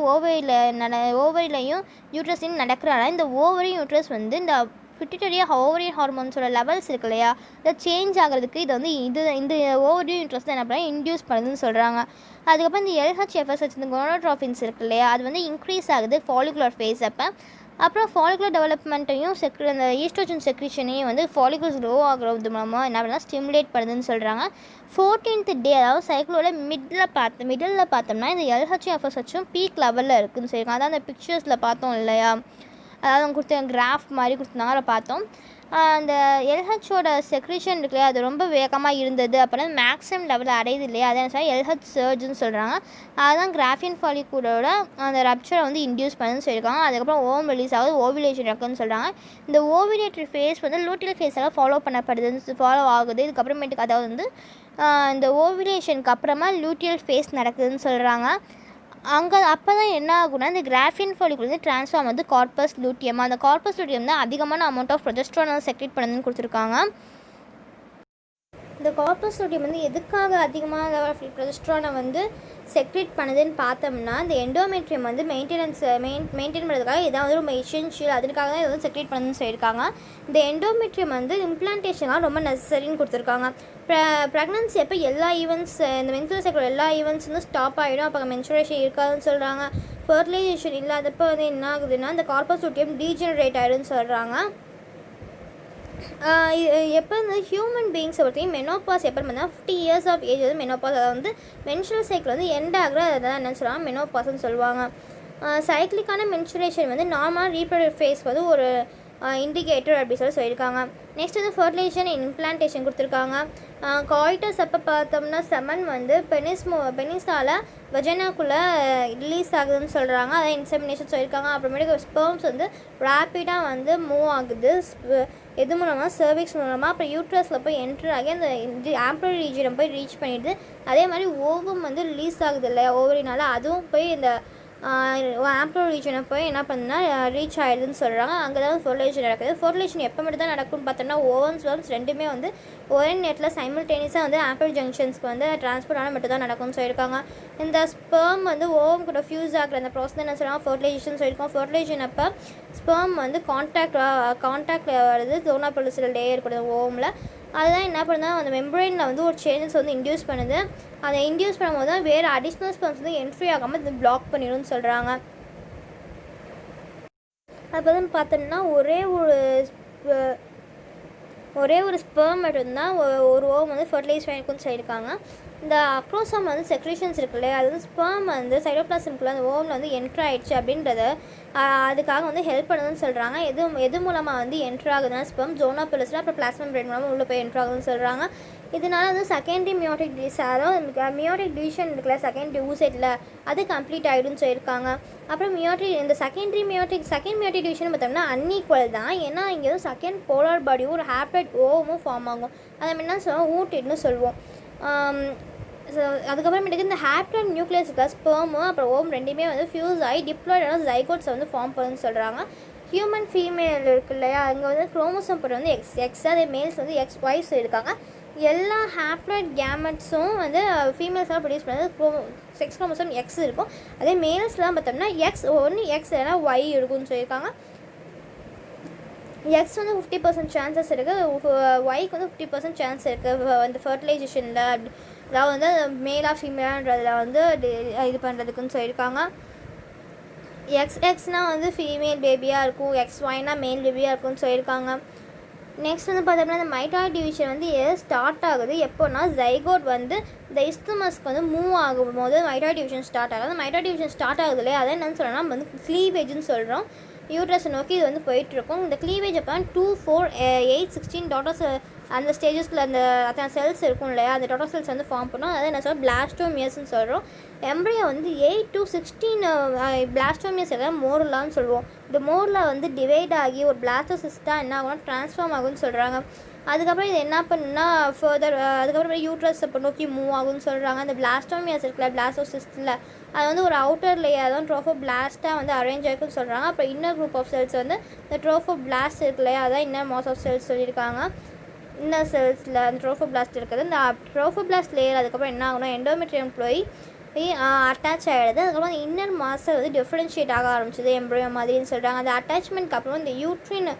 ஓவரிலையும் யூட்ரஸையும் நடக்கிறனால இந்த ஓவரி யூட்ரஸ் வந்து இந்த ஓவரியன் ஹார்மோன்ஸோட லெவல்ஸ் இருக்கு இல்லையா, இதை சேஞ்ச் ஆகிறதுக்கு இது வந்து இந்த ஓவரியன் யூட்ரஸ் என்ன பண்ணால் இன்டியூஸ் பண்ணுதுன்னு சொல்கிறாங்க. அதுக்கப்புறம் இந்த LH, FSH இந்த கோனோட்ரோபின்ஸ் இருக்கு இல்லையா, அது வந்து இன்க்ரீஸ் ஆகுது ஃபாலிகுலர் ஃபேஸ் அப்போ. அப்புறம் ஃபாலிகுலர் டெவலப்மெண்ட்டையும் அந்த ஈஸ்ட்ரோஜன் செக்ரீஷனையும் வந்து ஃபாலிகுல்ஸ் க்ரோ ஆகிறது மூலமாக என்ன பண்ணால் ஸ்டிமுலேட் பண்ணுதுன்னு சொல்கிறாங்க. 14th டே அதாவது சைக்கிளோட மிடில் பார்த்தோம்னா இந்த LH, FSHம் பீக் லெவலில் இருக்குதுன்னு சொல்லியிருக்காங்க. அதான் அந்த பிக்சர்ஸில் பார்த்தோம் இல்லையா, அதாவது அவங்க கொடுத்த கிராஃப் மாதிரி கொடுத்துருந்தாங்க, அதை பார்த்தோம். அந்த LHோட செக்ரீஷன் இருக்கு இல்லையா, அது ரொம்ப வேகமாக இருந்தது. அப்புறம் மேக்ஸிமம் லெவலில் அடையுது இல்லையா, அதை என்ன சொல்கிறாங்க LH சர்ஜ்னு சொல்கிறாங்க. அதுதான் கிராஃபியன் ஃபாலிகுலோட அந்த ரப்ச்சரை வந்து இன்டியூஸ் பண்ணுன்னு சொல்லியிருக்காங்க. அதுக்கப்புறம் ஓவம் ரிலீஸ் ஆகுது, ஓவிலேஷன் இருக்குன்னு சொல்கிறாங்க. இந்த ஓவிலேட்டரி ஃபேஸ் வந்து லூட்டியல் ஃபேஸால் ஃபாலோ ஆகுது. இதுக்கப்புறமேட்டுக்கு அதாவது வந்து இந்த ஓவிலேஷனுக்கு அப்புறமா லூட்டியல் ஃபேஸ் நடக்குதுன்னு சொல்கிறாங்க. அப்போ தான் என்ன ஆகுனா இந்த கிராஃபியன் ஃபாலிகுல் வந்து ட்ரான்ஸ்ஃபார்ம் வந்து கார்பஸ் லூட்டியம். அந்த கார்பஸ் லூட்டியம் தான் அதிகமான அமௌண்ட் ஆஃப் ப்ரொஜெஸ்ட்ரானை செக்ரேட் பண்ணுதுன்னு கொடுத்துருக்காங்க. இந்த கார்பஸ் லூட்டியம் வந்து எதுக்காக அதிகமாக ப்ரொஜெஸ்ட்ரானை வந்து செக்ரேட் பண்ணுதுன்னு பார்த்தோம்னா இந்த எண்டோமெட்ரியம் வந்து மெயின்டைன் பண்ணுறதுக்காக இதான் வந்து ரொம்ப எசென்ஷியல், அதுக்காக தான் இது வந்து செக்ரேட் பண்ணுன்னு சொல்லியிருக்காங்க. இந்த எண்டோமெட்ரியம் வந்து இம்ப்ளான்டேஷனாக ரொம்ப நெசசரின்னு கொடுத்துருக்காங்க. ப்ரெக்னன்சி அப்போ எல்லா ஈவெண்ட்ஸ், இந்த மென்சுரல் சைக்கிள் எல்லா ஈவெண்ட்ஸ் வந்து ஸ்டாப் ஆகிடும். அப்போ மென்சுரேஷன் இருக்காதுன்னு சொல்கிறாங்க. ஃபர்டிலைசேஷன் இல்லாதப்போ வந்து என்ன ஆகுதுன்னா இந்த கார்பஸ் லூட்டியம் டீஜெனரேட் ஆகிடும்னு சொல்கிறாங்க. எப்போ வந்து ஹியூமன் பீயிங்ஸை பொறுத்தையும் மெனோபாஸ் எப்போ பார்த்தீங்கன்னா 50 years ஆஃப் ஏஜ் வந்து மெனோபாஸ், அதை வந்து மென்சுரல் சைக்கிள் வந்து எண்ட் ஆகிற அதான் என்னன்னு சொல்லுவாங்க மெனோபாஸ்ன்னு சொல்லுவாங்க. சைக்கிளிக்கான மென்சுரேஷன் வந்து நார்மல் ரீப்ரொடக்டிவ் ஃபேஸ் வந்து ஒரு இண்டிகேட்டர் அப்படி சொல்லியிருக்காங்க. நெக்ஸ்ட் வந்து ஃபர்டிலைசேஷன் இம்ப்ளான்டேஷன் கொடுத்துருக்காங்க. காய்டஸ் அப்போ பார்த்தோம்னா செமன் வந்து பெனிஸால் வஜனாக்குள்ளே ரிலீஸ் ஆகுதுன்னு சொல்கிறாங்க, அதான் இன்செமினேஷன் சொல்லியிருக்காங்க. அப்புறமேட்டுக்கு ஸ்பெர்ம்ஸ் வந்து ரேப்பிடாக வந்து மூவ் ஆகுது எது மூலமாக சர்விக்ஸ் மூலமாக, அப்புறம் யூட்ரஸில் போய் என்ட்ரு ஆகி அந்த ஆம்பிள் ரீஜனை போய் ரீச் பண்ணிடுது. அதே மாதிரி ஓவம் வந்து ரிலீஸ் ஆகுது இல்லையா ஓவரினால, அதுவும் போய் இந்த ஆம்பிள் ரீஜனை போய் என்ன பண்ணுன்னா ரீச் ஆகிடுதுன்னு சொல்கிறாங்க. அங்கே தான் ஃபர்டிலைசேஷன் நடக்குது. ஃபர்டிலைசேஷன் எப்போ மட்டும் தான் நடக்கும்னு பார்த்தோம்னா ஓவன்ஸ் ரெண்டுமே வந்து ஒரே நேரத்தில் சைமல்டேனியஸாக வந்து ஆம்பிள் ஜங்ஷன்ஸ்க்கு வந்து ட்ரான்ஸ்போர்ட் ஆனால் மட்டும் தான் நடக்கும்னு சொல்லியிருக்காங்க. இந்த ஸ்பெர்ம் வந்து ஓவம் கூட ஃபியூஸ் ஆகிற அந்த ப்ராசஸ் என்ன சொல்கிறாங்க ஃபர்டிலைசேஷன் சொல்லியிருக்கோம். ஃபர்டிலைசேஷன் அப்போ ஸ்பெர்ம் வந்து கான்டாக்ட் வருது ஜோனா பெலுசில் லேயர் கூட ஓவமில், அதுதான் என்ன பண்ணுன்னா அந்த மெம்பரேனில் வந்து ஒரு சேஞ்சஸ் வந்து இன்டியூஸ் பண்ணுது. அதை இன்டியூஸ் பண்ணும்போது தான் வேறு அடிஷ்னல் ஸ்பெர்ம்ஸ் வந்து என்ட்ரி ஆகாமல் இது பிளாக் பண்ணிடும்னு சொல்கிறாங்க. அப்போ வந்து பார்த்தோம்னா ஒரே ஒரு ஸ்பெர்ம் மட்டும்தான் ஒரு ஓவம் வந்து ஃபர்டிலைஸ் பண்ணிக்குன்னு சொல்லியிருக்காங்க. இந்த அக்ரோசோம் வந்து செக்ரேஷன்ஸ் இருக்குல்ல, அது வந்து ஸ்பெர்ம் வந்து சைட்டோபிளாசம்குள்ள அந்த ஓவமில் வந்து என்ட்ரு ஆகிடுச்சு அப்படின்றத அதுக்காக வந்து ஹெல்ப் பண்ணுதுன்னு சொல்கிறாங்க. எது மூலமாக வந்து என்ட்ரு ஆகுதுன்னா ஸ்பெர்ம் ஜோனா பெலுசில் அப்புறம் பிளாஸ்மா மெம்பரேன் மூலமாக உள்ளே போய் என்ட்ரு ஆகுதுன்னு சொல்கிறாங்க. இதனால வந்து செகண்டரி மியோட்டிக் அதாவது மியோட்டிக் டிவிஷன் இருக்குல்ல செகண்டரி ஊசைட்டில் அது கம்ப்ளீட் ஆகிடும்னு சொல்லியிருக்காங்க. அப்புறம் இந்த செகண்ட் மியோட்டிக் டிவிஷன் பார்த்தோம்னா அன்ஈக்குவல் தான், ஏன்னா இங்கே வந்து செகண்ட் போலார் பாடியும் ஒரு ஹேப்ளைட் ஓவமும் ஃபார்ம் ஆகும். அதை என்ன சொல்லுவோம் ஊட்டிட்னு சொல்லுவோம். அதுக்கப்புறமேட்டுக்கு இந்த ஹேப்ளாய்ட் நியூக்ளியஸுக்கு ஸ்பெர்மும் அப்புறம் ஓம் ரெண்டுமே வந்து ஃபியூஸ் ஆகி டிப்ளாய்டான ஜைகோட்ஸை வந்து ஃபார்ம் பண்ணுன்னு சொல்கிறாங்க. ஹியூமன் ஃபீமேல் இருக்கு இல்லையா, அங்கே வந்து குரோமோசோம் படி வந்து எக்ஸ் அதே மேல்ஸ் வந்து XY சொல்லியிருக்காங்க. எல்லா ஹேப்ளாய்ட் கேமெட்ஸும் வந்து ஃபீமேல்ஸாக ப்ரொடியூஸ் பண்ணுறது செக்ஸ் குரோமோசோம் X இருக்கும். அதே மேல்ஸ்லாம் பார்த்தோம்னா ஒன்று X இல்லைனா Y இருக்குன்னு சொல்லியிருக்காங்க. X வந்து 50% சான்சஸ் இருக்குது, Yக்கு வந்து 50% சான்ஸ் இருக்குது அந்த ஃபர்டிலைசேஷனில், அதாவது வந்து மேலாக ஃபீமேலான்றதில் வந்து இது பண்ணுறதுக்குன்னு சொல்லியிருக்காங்க. XXனால் வந்து ஃபீமேல் பேபியாக இருக்கும், XYனா மேல் பேபியாக இருக்கும்னு சொல்லியிருக்காங்க. நெக்ஸ்ட் வந்து பார்த்தோம்னா இந்த மைட்டாய்ட் டிவிஷன் வந்து ஸ்டார்ட் ஆகுது எப்போனா ஜைகோட் வந்து இந்த இஸ்துமஸ்க்கு வந்து மூவ் ஆகும்போது மைட்டாய்ட் டிவிஷன் ஸ்டார்ட் ஆகுது. அந்த மைட்டாய்ட் டிவிஷன் ஸ்டார்ட் ஆகுது இல்லையா, அதை என்னன்னு சொல்கிறோம்னா நம்ம வந்து க்ளீவேஜ்னு சொல்கிறோம். யூட்ரஸை நோக்கி இது வந்து போயிட்டுருக்கும். இந்த க்ளீவேஜ் அப்போ 2, 4, 8, 16 டாட்டர்ஸ் அந்த ஸ்டேஜஸில் அந்த அத்தனை செல்ஸ் இருக்கும் இல்லையா, அந்த டாட்டர் செல்ஸ் வந்து ஃபார்ம் பண்ணும். அதை என்ன சொல்கிறோம் பிளாஸ்டோமியஸ்ன்னு சொல்கிறோம். எம்ப்ரியோ வந்து 8 to 16 பிளாஸ்டோமியஸ் மோர்லான்னு சொல்லுவோம். இந்த மோரில் வந்து டிவைட் ஆகி ஒரு பிளாஸ்டோசிஸ்ட்டாக என்ன ஆகும்னா ட்ரான்ஸ்ஃபார்ம் ஆகும்னு சொல்கிறாங்க. அதுக்கப்புறம் இது என்ன பண்ணுன்னா ஃபர்தர் அதுக்கப்புறம் யூட்ரஸ் இப்போ நோக்கி மூவ் ஆகும்னு சொல்கிறாங்க. அந்த பிளாஸ்டோமியஸ் இருக்குல்ல பிளாஸ்டோசிஸ்ட்டில் அது வந்து ஒரு அவுட்டர் லேயர் தான் ட்ரோஃபோபிளாஸ்ட்டாக வந்து அரேஞ்ச் ஆகிருக்குன்னு சொல்கிறாங்க. அப்புறம் இன்னர் குரூப் ஆஃப் செல்ஸ் வந்து இந்த ட்ரோஃபோபிளாஸ்ட் இருக்கு இல்லையா, அதான் இன்னர் மாஸ் ஆஃப் செல்ஸ் சொல்லியிருக்காங்க. இன்னர் செல்ஸில் அந்த ட்ரோஃபோபிளாஸ்ட் இருக்குது. இந்த ட்ரோஃபோபிளாஸ்ட் லேயர் அதுக்கப்புறம் என்ன ஆகும்னா எண்டோமெட்ரியம் போய் அட்டாச் ஆகிடுது. அதுக்கப்புறம் அந்த இன்னர் மாஸை வந்து டிஃப்ரென்ஷியேட் ஆக ஆரம்பிச்சிது எம்ப்ரியோ மாதிரின்னு சொல்கிறாங்க. அந்த அட்டாச்மெண்ட்க்கு அப்புறம் இந்த யூட்ரின்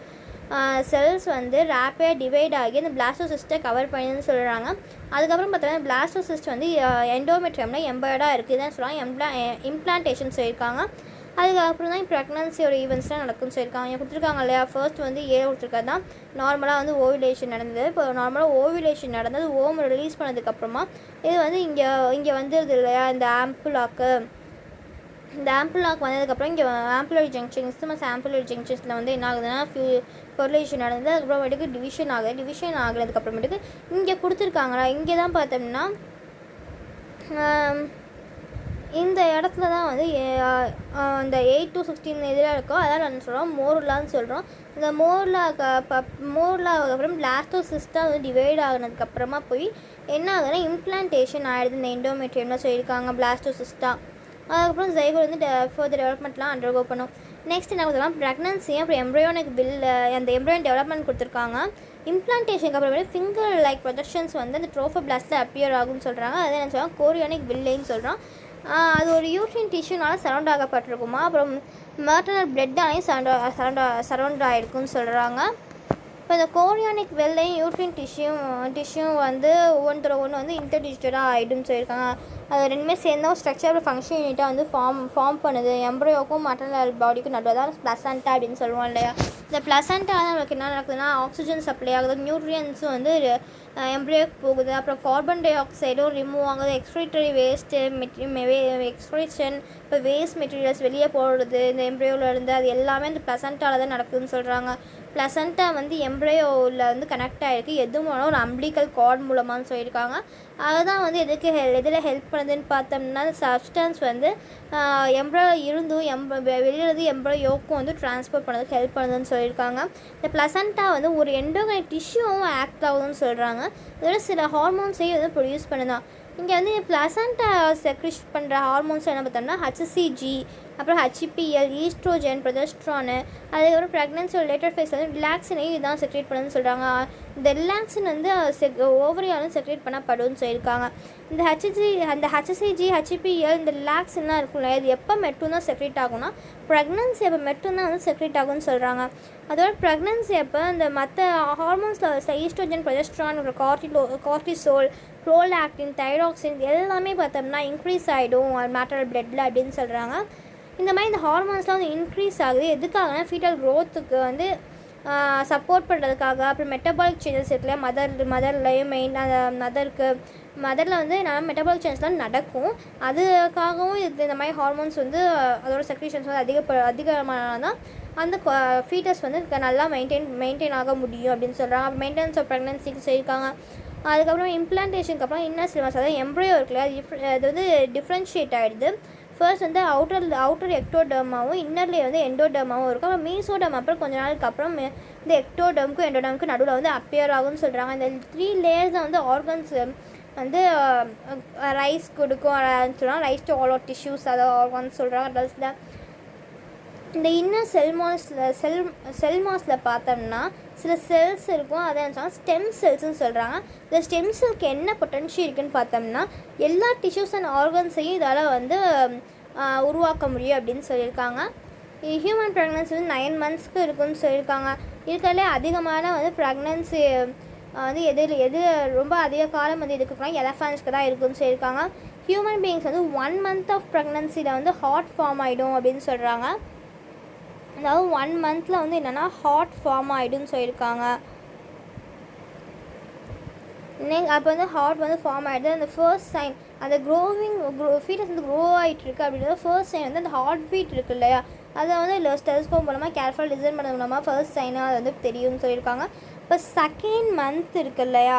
செல்ஸ் வந்து ரேப்பிடாக டிவைட் ஆகி அந்த பிளாஸ்டோசிஸ்ட்டை கவர் பண்ணின்னு சொல்கிறாங்க. அதுக்கப்புறம் பார்த்தோம்னா பிளாஸ்டோசிஸ்ட் வந்து எண்டோமெட்ரியமில் எம்பர்டாக இருக்குது தான் சொல்கிறாங்க. இம்ப்ளான்டேஷன் சொல்லியிருக்காங்க. அதுக்கப்புறம் தான் ப்ரெக்னன்சியோட ஈவெண்ட்ஸ்லாம் நடக்கும்னு சொல்லியிருக்காங்க. கொடுத்துருக்காங்க இல்லையா, ஃபர்ஸ்ட் வந்து கொடுத்துருக்காது தான் நார்மலாக வந்து ஓவிலேஷன் நடந்தது. இப்போ நார்மலாக ஓவிலேஷன் நடந்தது ஓம் ரிலீஸ் பண்ணதுக்கப்புறமா இது வந்து இங்கே வந்துடுது இல்லையா இந்த ஆம்பிளாக்கு. இந்த ஆம்பிளாக் வந்ததுக்கப்புறம் இங்கே ஆம்பிளரி ஜங்ஷன் இஸ்துமஸ் ஆம்பிளரி ஜங்ஷன்ஸில் வந்து என்ன ஆகுதுன்னா ஃபர்டிலைசேஷன் நடந்தது. அதுக்கப்புறமேட்டுக்கு டிவிஷன் ஆகுறதுக்கப்புறமேட்டுக்கு இங்கே கொடுத்துருக்காங்களா, இங்கே தான் பார்த்தோம்னா இந்த இடத்துல தான் வந்து இந்த 8 to 16 இதில் இருக்கும். அதான் நான் சொல்கிறோம் மோர்லான்னு சொல்கிறோம். இந்த மோர்லாவுக்கு பிளாஸ்டோசிஸ்ட்டாக வந்து டிவைட் ஆகினதுக்கப்புறமா போய் என்ன ஆகுதுன்னா இம்ப்ளான்டேஷன் ஆகிடுது இந்த எண்டோமெட்ரியம்லாம் சொல்லியிருக்காங்க பிளாஸ்டோசிஸ்ட்டாக. அதுக்கப்புறம் ஜைகோட் வந்து ஃபர்தர் டெவலப்மெண்ட்லாம் அண்டர்கோ பண்ணும். நெக்ஸ்ட் என்ன கொடுத்துருக்காங்க ப்ரெக்னன்சி, அப்புறம் எம்ப்ரியோனிக் அந்த எம்ப்ரியோன் டெவலப்மெண்ட் கொடுத்துருக்காங்க. இம்ப்ளான்டேஷனுக்கு அப்புறமேட்டு ஃபிங்கர் லைக் ப்ரொஜெக்ஷன்ஸ் வந்து அந்த ட்ரோஃபோபிளாஸ்ட்டில் அப்பியர் ஆகும்னு சொல்கிறாங்க. அதை என்ன சொல்கிறாங்க கோரியானிக் வில்லைன்னு சொல்கிறோம். அது ஒரு யூட்ரின் டிஷ்யூனால சரௌண்ட் ஆகப்பட்டிருக்குமா. அப்புறம் மேட்டர்னல் பிளட்டாலையும் சரௌண்ட் ஆகிருக்குன்னு சொல்கிறாங்க. இப்போ இந்த கோரியானிக் வெள்ளையும் யூட்ரின் டிஷ்யூ வந்து ஒவ்வொன்று வந்து இன்டர்டிஜிட்டடாக ஆகிடும்னு சொல்லியிருக்காங்க. அது ரெண்டுமே சேர்ந்து ஒரு ஸ்ட்ரக்சர் ஃபங்க்ஷன் யூனிட்டாக வந்து ஃபார்ம் பண்ணுது. எம்ப்ரோயோக்கும் மட்டர்னல் பாடிக்கும் நடுவில் தான் பிளசண்டா அப்படின்னு சொல்லுவோம் இல்லையா. இந்த பிளசண்டாக நம்மளுக்கு என்ன நடக்குதுன்னா ஆக்சிஜன் சப்ளை ஆகுது, நியூட்ரியன்ஸும் வந்து எம்ப்ரோயோக்கு போகுது. அப்புறம் கார்பன் டை ஆக்சைடும் ரிமூவ் ஆகுது. எக்ஸ்க்ரீட்டரி வேஸ்ட்டு எக்ஸ்க்ரீஷன், இப்போ வேஸ்ட் மெட்டீரியல்ஸ் வெளியே போடுறது இந்த எம்ப்ரோயோவில் இருந்து, அது எல்லாமே இந்த பிளசண்டாவில் தான் நடக்குதுன்னு சொல்கிறாங்க. பிளசண்டா வந்து எம்ப்ரோயோவில் வந்து கனெக்ட் ஆகிருக்கு எதுவும் ஒரு அம்பிளிக்கல் கார்டு மூலமானு சொல்லியிருக்காங்க. அதுதான் வந்து எதில் ஹெல்ப் பண்ணுதுன்னு பார்த்தோம்னா சப்ஸ்டன்ஸ் வந்து எம்ப்ரோயோ இருந்தும் வெளியிலேருந்து எம்ப்ரோயோக்கும் வந்து ட்ரான்ஸ்ஃபர் பண்ணதுக்கு ஹெல்ப் பண்ணுதுன்னு சொல்லியிருக்காங்க. இந்த பிளசண்டா வந்து ஒரு எண்டோகைன் டிஷ்யூவும் ஆக்ட் ஆகுதுன்னு சொல்கிறாங்க. இதோட சில ஹார்மோன்ஸையும் வந்து ப்ரொடியூஸ் பண்ணுதான். இங்கே வந்து பிளசண்டா செக்ரிஷ் பண்ணுற ஹார்மோன்ஸ் என்ன பார்த்தோம்னா ஹச்சிசிஜி, அப்புறம் ஹெச்பிஎல், ஈஸ்ட்ரோஜன், ப்ரொஜெஸ்ட்ரானு, அதுக்கப்புறம் ப்ரெக்னன்சி ரிலேட்டட் ஃபேஸ் வந்து ரிலாக்ஸினையும் இதுதான் செக்ரேட் பண்ணுன்னு சொல்கிறாங்க. இந்த ரிலாக்ஸின் வந்து ஓவரியாலும் செக்ரேட் பண்ணப்படுன்னு சொல்லியிருக்காங்க. இந்த ஹெச்சிசிஜி, ஹெச்பிஎல், இந்த ரிலாக்ஸின்லாம் இருக்குல்ல, இது எப்போ மட்டும் தான் செக்ரேட் ஆகும்னா ப்ரெக்னன்சி அப்போ மட்டும்தான் வந்து செக்ரேட் ஆகும்னு சொல்கிறாங்க. அதோட ப்ரெக்னன்சி அப்போ இந்த மற்ற ஹார்மோன்ஸில் oestrogen, progesterone, cortisol, prolactin, thyroxine எல்லாமே பார்த்தோம்னா இன்க்ரீஸ் ஆகிடும் மேட்டரல் பிளட்டில் அப்படின்னு சொல்கிறாங்க. இந்த மாதிரி இந்த ஹார்மோன்ஸ்லாம் வந்து இன்க்ரீஸ் ஆகுது எதுக்காகனா ஃபீட்டல் க்ரோத்துக்கு வந்து சப்போர்ட் பண்ணுறதுக்காக. அப்புறம் மெட்டபாலிக் சேஞ்சஸ் இருக்குல்ல மதர்லையும் மெயின் மதரில் வந்து நல்லா மெட்டபாலிக் சேஞ்சஸ்லாம் நடக்கும். அதுக்காகவும் இந்த மாதிரி ஹார்மோன்ஸ் வந்து அதோட செக்ரீஷன்ஸ் வந்து அதிகமானால் தான் அந்த ஃபீட்டஸ் வந்து நல்லா மெயின்டைன் ஆக முடியும் அப்படின்னு சொல்கிறாங்க. அப்புறம் மெயின்டெனன்ஸ் ஆஃப் ப்ரெக்னன்சிக்கு சொல்லியிருக்காங்க. அதுக்கப்புறம் இம்ப்ளான்டேஷனுக்கு அப்புறம் இன்னர் சிலமஸ் அதாவது எம்ப்ரோயோ இருக்குல்ல அது வந்து டிஃப்ரென்ஷியேட் ஆகிடுது. ஃபர்ஸ்ட் வந்து அவுட்டர் எக்டோடர்மாவும் இன்னர்லேயே வந்து எண்டோடர்மாவும் இருக்கும். அப்புறம் மீசோடர்ம் அப்புறம் கொஞ்ச நாளுக்கு அப்புறம் இந்த எக்டோடர்முக்கும் எண்டோடர்முக்கும் நடுவில் வந்து அப்பியர் ஆகும்னு சொல்கிறாங்க. இந்த 3 லேயர்ஸ் தான் வந்து ஆர்கன்ஸ் வந்து ரைஸ் கொடுக்கும் சொல்கிறாங்க. Rise to all our tissues அதாவது ஆர்கன்ஸ் சொல்கிறாங்க அடல்ட்ஸில். இந்த இன்னர் செல் மாஸில் பார்த்தோம்னா சில செல்ஸ் இருக்கும், அதை என்ன ஸ்டெம் செல்ஸ்ன்னு சொல்கிறாங்க. இந்த ஸ்டெம் செல்க்கு என்ன பொட்டன்ஷியல் இருக்குதுன்னு பார்த்தோம்னா எல்லா டிஷ்யூஸ் அண்ட் ஆர்கன்ஸையும் இதால் வந்து உருவாக்க முடியும் அப்படின்னு சொல்லியிருக்காங்க. ஹியூமன் ப்ரெக்னன்சி வந்து 9 monthsக்கு இருக்குன்னு சொல்லியிருக்காங்க. இருக்கிறதுலே அதிகமான வந்து ப்ரெக்னன்சி வந்து எது ரொம்ப அதிக காலம் வந்து இதுக்குன்னா எலஃபண்ட்ஸ்க்கு தான் இருக்குதுன்னு சொல்லியிருக்காங்க. ஹியூமன் பீயிங்ஸ் வந்து 1 month ஆஃப் ப்ரெக்னன்சியில் வந்து ஹார்ட் ஃபார்ம் ஆகிடும் அப்படின்னு சொல்கிறாங்க. அதாவது 1 monthல வந்து என்னென்னா ஹார்ட் ஃபார்ம் ஆகிடும்னு சொல்லியிருக்காங்க. அப்போ வந்து ஹார்ட் வந்து ஃபார்ம் ஆகிடுது. அந்த ஃபர்ஸ்ட் சைன் அந்த ஃபீட்டஸ் வந்து க்ரோ ஆகிட்டுருக்கு அப்படின்றது ஃபர்ஸ்ட் சைன் வந்து அந்த ஹார்ட் பீட் இருக்குது இல்லையா, அதை வந்து ஸ்டெதஸ்கோப் மூலமாக கேர்ஃபுல் டிசைன் பண்ணது மூலமாக ஃபர்ஸ்ட் சைனாக அது வந்து தெரியும்னு சொல்லியிருக்காங்க. இப்போ 2nd month இருக்குது இல்லையா,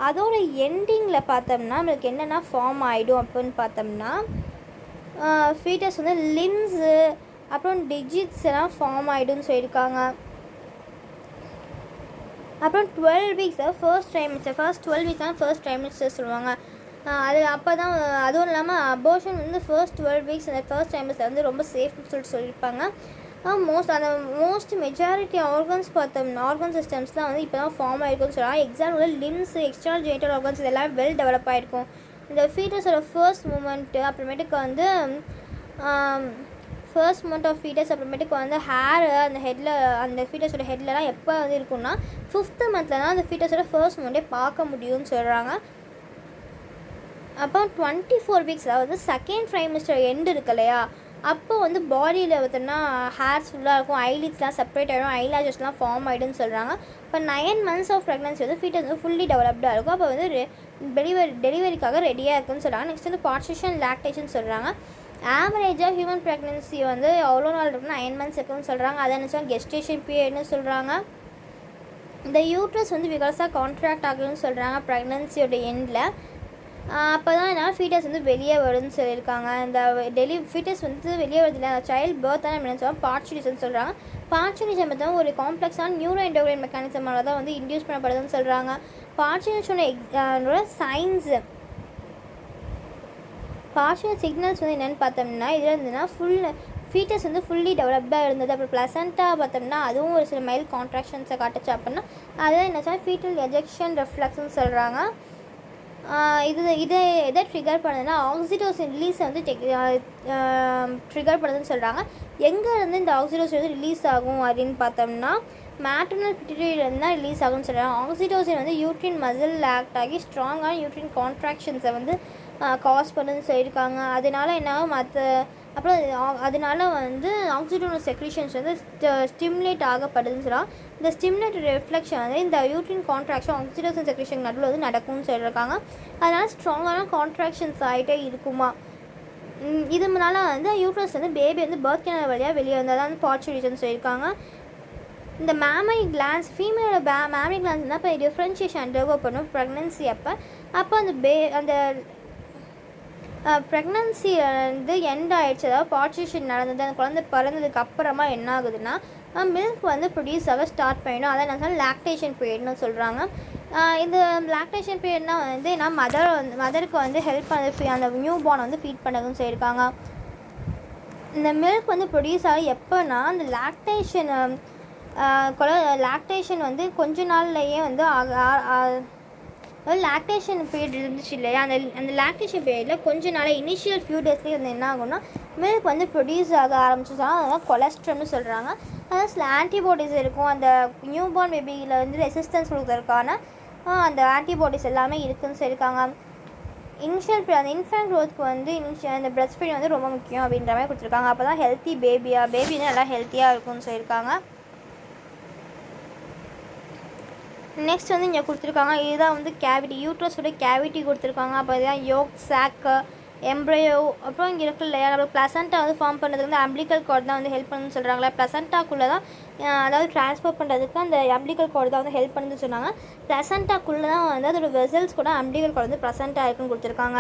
அதோட எண்டிங்கில் பார்த்தோம்னா நம்மளுக்கு என்னென்னா ஃபார்ம் ஆகிடும் அப்படின்னு பார்த்தோம்னா ஃபீட்டஸ் வந்து லிம்ஸு அப்புறம் டிஜிட்ஸ் எல்லாம் ஃபார்ம் ஆகிடும்னு சொல்லியிருக்காங்க. அப்புறம் 12 weeks ஃபர்ஸ்ட் ஃபர்ஸ்ட் 12 weeks தான் ஃபர்ஸ்ட் ட்ரைமிஸ்டர் சொல்லுவாங்க. அது அப்போ தான் அதுவும் இல்லாமல் அபோர்ஷன் வந்து ஃபர்ஸ்ட் 12 weeks அந்த ஃபர்ஸ்ட் ட்ரைமிஸ்டர் வந்து ரொம்ப சேஃப்னு சொல்லியிருப்பாங்க. மோஸ்ட் மெஜாரிட்டி ஆர்கன்ஸ் பார்த்தோம்னா ஆர்கன் சிஸ்டம்ஸ்லாம் வந்து இப்போ தான் ஃபார்ம் ஆகிருக்குன்னு சொல்லலாம். Example limbs, external genital organs இதெல்லாம் வெல் டெவலப் ஆகிருக்கும். இந்த ஃபீட்டஸோட ஃபர்ஸ்ட் மூமெண்ட்டு அப்புறமேட்டுக்கு வந்து ஃபர்ஸ்ட் மந்த் ஆஃப் ஃபீட்டஸ் அப்புறமேட்டுக்கு வந்து ஹேரு அந்த ஹெட்டில் அந்த ஃபீட்டஸோட ஹெட்லலாம் எப்போ வந்து இருக்குன்னா 5th monthல தான் அந்த ஃபீட்டஸோட ஃபர்ஸ்ட் மூமெண்ட்டே பார்க்க முடியும்னு சொல்கிறாங்க. அப்போ 24 weeks அதாவது 2nd trimester எண்டு இருக்கு இல்லையா, அப்போ வந்து பாடியில் பார்த்தோம்னா ஹேர்ஸ் ஃபுல்லாக இருக்கும், ஐலிட்ஸ்லாம் செப்பரேட் ஆகிடும், ஐலாஷஸ்லாம் ஃபார்ம் ஆகிடும்னு சொல்கிறாங்க. இப்போ 9 months ஆஃப் ப்ரெக்னன்சி வந்து ஃபீட்டஸ் வந்து ஃபுல்லி டெவலப்டாக இருக்கும். அப்போ வந்து டெலிவரிக்காக ரெடியாக இருக்குன்னு சொல்கிறாங்க. நெக்ஸ்ட் வந்து பார்ட்டிஷன் லாக்டேஷன் சொல்கிறாங்க. ஆவரேஜாக ஹியூமன் ப்ரெக்னன்சி வந்து எவ்வளோ நாள் இருக்குன்னா 9 months இருக்குன்னு சொல்கிறாங்க. அதை நினச்சா கெஸ்டேஷன் பீரியட்னு சொல்கிறாங்க. இந்த யூட்ரஸ் வந்து விகாஸாக கான்ட்ராக்ட் ஆகுதுன்னு சொல்கிறாங்க ப்ரெக்னன்சியோட எண்டில். அப்போ தான் என்ன ஃபீட்டஸ் வந்து வெளியே வரும்னு சொல்லியிருக்காங்க. இந்த ஃபீட்டஸ் வந்து வெளியே வருது இல்லை, சைல்டு பர்த் தான் என்ன சொல்லுவாங்க பார்ச்சுனிசம்னு சொல்கிறாங்க. பார்ச்சுனிசம் பார்த்தா ஒரு காம்ப்ளெக்ஸான நியூரோ எண்டோக்ரைன் மெக்கானிசமால் தான் வந்து இன்டியூஸ் பண்ணப்படுதுன்னு சொல்கிறாங்க. பார்ச்சுனிசோட சைன்ஸு பார்ஷியல் சிக்னல்ஸ் வந்து என்னென்னு பார்த்தோம்னா இதில் இருந்ததுன்னா ஃபீட்டஸ் வந்து ஃபுல்லி டெவலப்டாக இருந்தது. அப்புறம் ப்ளசண்ட்டாக பார்த்தோம்னா அதுவும் ஒரு சில மைல் கான்ட்ராக்ஷன்ஸை காட்டுச்சு அப்படின்னா அதுதான் என்ன ஃபீட்டல் எஜெக்ஷன் ரெஃப்ளெக்ஸ்ன்னு சொல்கிறாங்க. இதை எதை ட்ரிகர் பண்ணுதுன்னா ஆக்சிடோசின் ரிலீஸை வந்து ட்ரிகர் பண்ணுதுன்னு சொல்கிறாங்க. எங்கேருந்து இந்த ஆக்சிடோசின் வந்து ரிலீஸ் ஆகும் அப்படின்னு பார்த்தோம்னா மேட்டர்னல் பிட்யூட்டரியிலேருந்து தான் ரிலீஸ் ஆகும்னு சொல்கிறாங்க. ஆக்சிடோசின் வந்து யூட்ரின் மசில் ஆக்ட் ஆகி ஸ்ட்ராங்கான யூட்ரின் கான்ட்ராக்ஷன்ஸை வந்து காஸ் பண்ணுதுன்னு சொல்லியிருக்காங்க. அதனால என்ன அப்புறம் அதனால வந்து ஆக்சிடோசின் செக்ரீஷன்ஸ் வந்து ஸ்டிமுலேட் ஆகப்படுதுன்னு சொல்லலாம். இந்த ஸ்டிமுலேட் ரிஃப்ளெக்ஷன் வந்து இந்த யூட்ரின் கான்ட்ராக்ஷன் ஆக்சிடோசின் செக்ரீஷன் நடுவில் வந்து நடக்கும்னு சொல்லியிருக்காங்க. அதனால் ஸ்ட்ராங்கான கான்ட்ராக்ஷன்ஸ் ஆகிட்டே இருக்குமா. இதனால வந்து யூட்ரஸ் வந்து பேபி வந்து பர்த் கேனல் வழியாக வெளியே வந்தால் தான் வந்து பார்ச்சுரேஷன் சொல்லியிருக்காங்க. இந்த மேமரி கிளான்ஸ் ஃபீமேலோட மேமரி கிளான்ஸ் தான் இப்போ டிஃப்ரென்ஷியேஷன் அண்டர்கோ பண்ணும் ப்ரெக்னன்சி அப்போ அந்த ப்ரெக்னன்சி வந்து எண்ட் ஆகிடுச்சு, அதாவது பார்ச்சுரேஷன் நடந்தது, அந்த குழந்தை பிறந்ததுக்கு அப்புறமா என்ன ஆகுதுன்னா மில்க் வந்து ப்ரொடியூஸ் ஆக ஸ்டார்ட் பண்ணிடும். அதை நான் சொன்னால் லாக்டேஷன் பீரியட்னு சொல்கிறாங்க. இந்த லாக்டேஷன் பீரியட்னா வந்து நான் மதருக்கு வந்து ஹெல்ப் பண்ண அந்த நியூ பார்ன் வந்து ஃபீட் பண்ணதுன்னு சொல்லியிருக்காங்க. இந்த மில்க் வந்து ப்ரொடியூஸ் ஆக எப்போனா அந்த லாக்டேஷன் வந்து கொஞ்ச நாள்லையே வந்து லாக்டேஷன் பீரியட் இருந்துச்சு இல்லையா, அந்த லாக்டேஷன் பீரியடில் கொஞ்ச நாள் இனிஷியல் ஃபியூ டேஸ்லேயே வந்து என்ன ஆகும்னா மில்க் வந்து ப்ரொடியூஸ் ஆக ஆரம்பிச்சிட்டாங்க. அதெல்லாம் கொலஸ்ட்ரம்னு சொல்கிறாங்க. அதாவது சில ஆன்டிபாடிஸ் இருக்கும், அந்த நியூ பார்ன் பேபியில் வந்து ரெசிஸ்டன்ஸ் கொடுக்கறதுக்கான அந்த ஆன்டிபாடிஸ் எல்லாமே இருக்குதுன்னு சொல்லியிருக்காங்க. அந்த இன்ஃபேண்ட் க்ரோத்துக்கு வந்து அந்த பிரெஸ்ட் ஃபீடிங் வந்து ரொம்ப முக்கியம் அப்படின்ற மாதிரி கொடுத்துருக்காங்க. அப்போ தான் ஹெல்த்தி பேபி வந்து நல்லா ஹெல்த்தியாக இருக்கும்னு சொல்லியிருக்காங்க. நெக்ஸ்ட் வந்து இங்கே கொடுத்துருக்காங்க, இதுதான் வந்து கேவிட்டி, யூட்ரஸோட கேவிட்டி கொடுத்துருக்காங்க. அப்போ இதுதான் யோக் சாக்கு எம்ப்ரையோ. அப்புறம் இங்கே இருக்கு இல்லையா, நம்ம ப்ளசண்டா வந்து ஃபார்ம் பண்ணுறதுக்கு வந்து அம்பிளிக்கல் கார்டு தான் வந்து ஹெல்ப் பண்ணுன்னு சொல்கிறாங்களா. ப்ளசண்டாக்குள்ளே தான் அதாவது ட்ரான்ஸ்ஃபர் பண்ணுறதுக்கு அந்த அம்பிளிக்கல் கார்டு தான் வந்து ஹெல்ப் பண்ணுன்னு சொன்னாங்க. ப்ளசண்டாக்குள்ளே தான் வந்து அதோட வெசல்ஸ் கூட அம்பிளிக்கல் கார்டு வந்து ப்ளசண்டா இருக்குன்னு கொடுத்துருக்காங்க.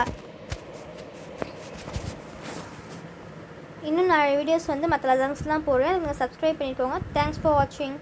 இன்னும் நிறைய வீடியோஸ் வந்து மற்ற லெசன்ஸ்லாம் போடுறேன், நீங்கள் சப்ஸ்கிரைப் பண்ணிக்கோங்க. தேங்க்ஸ் ஃபார் வாட்சிங்.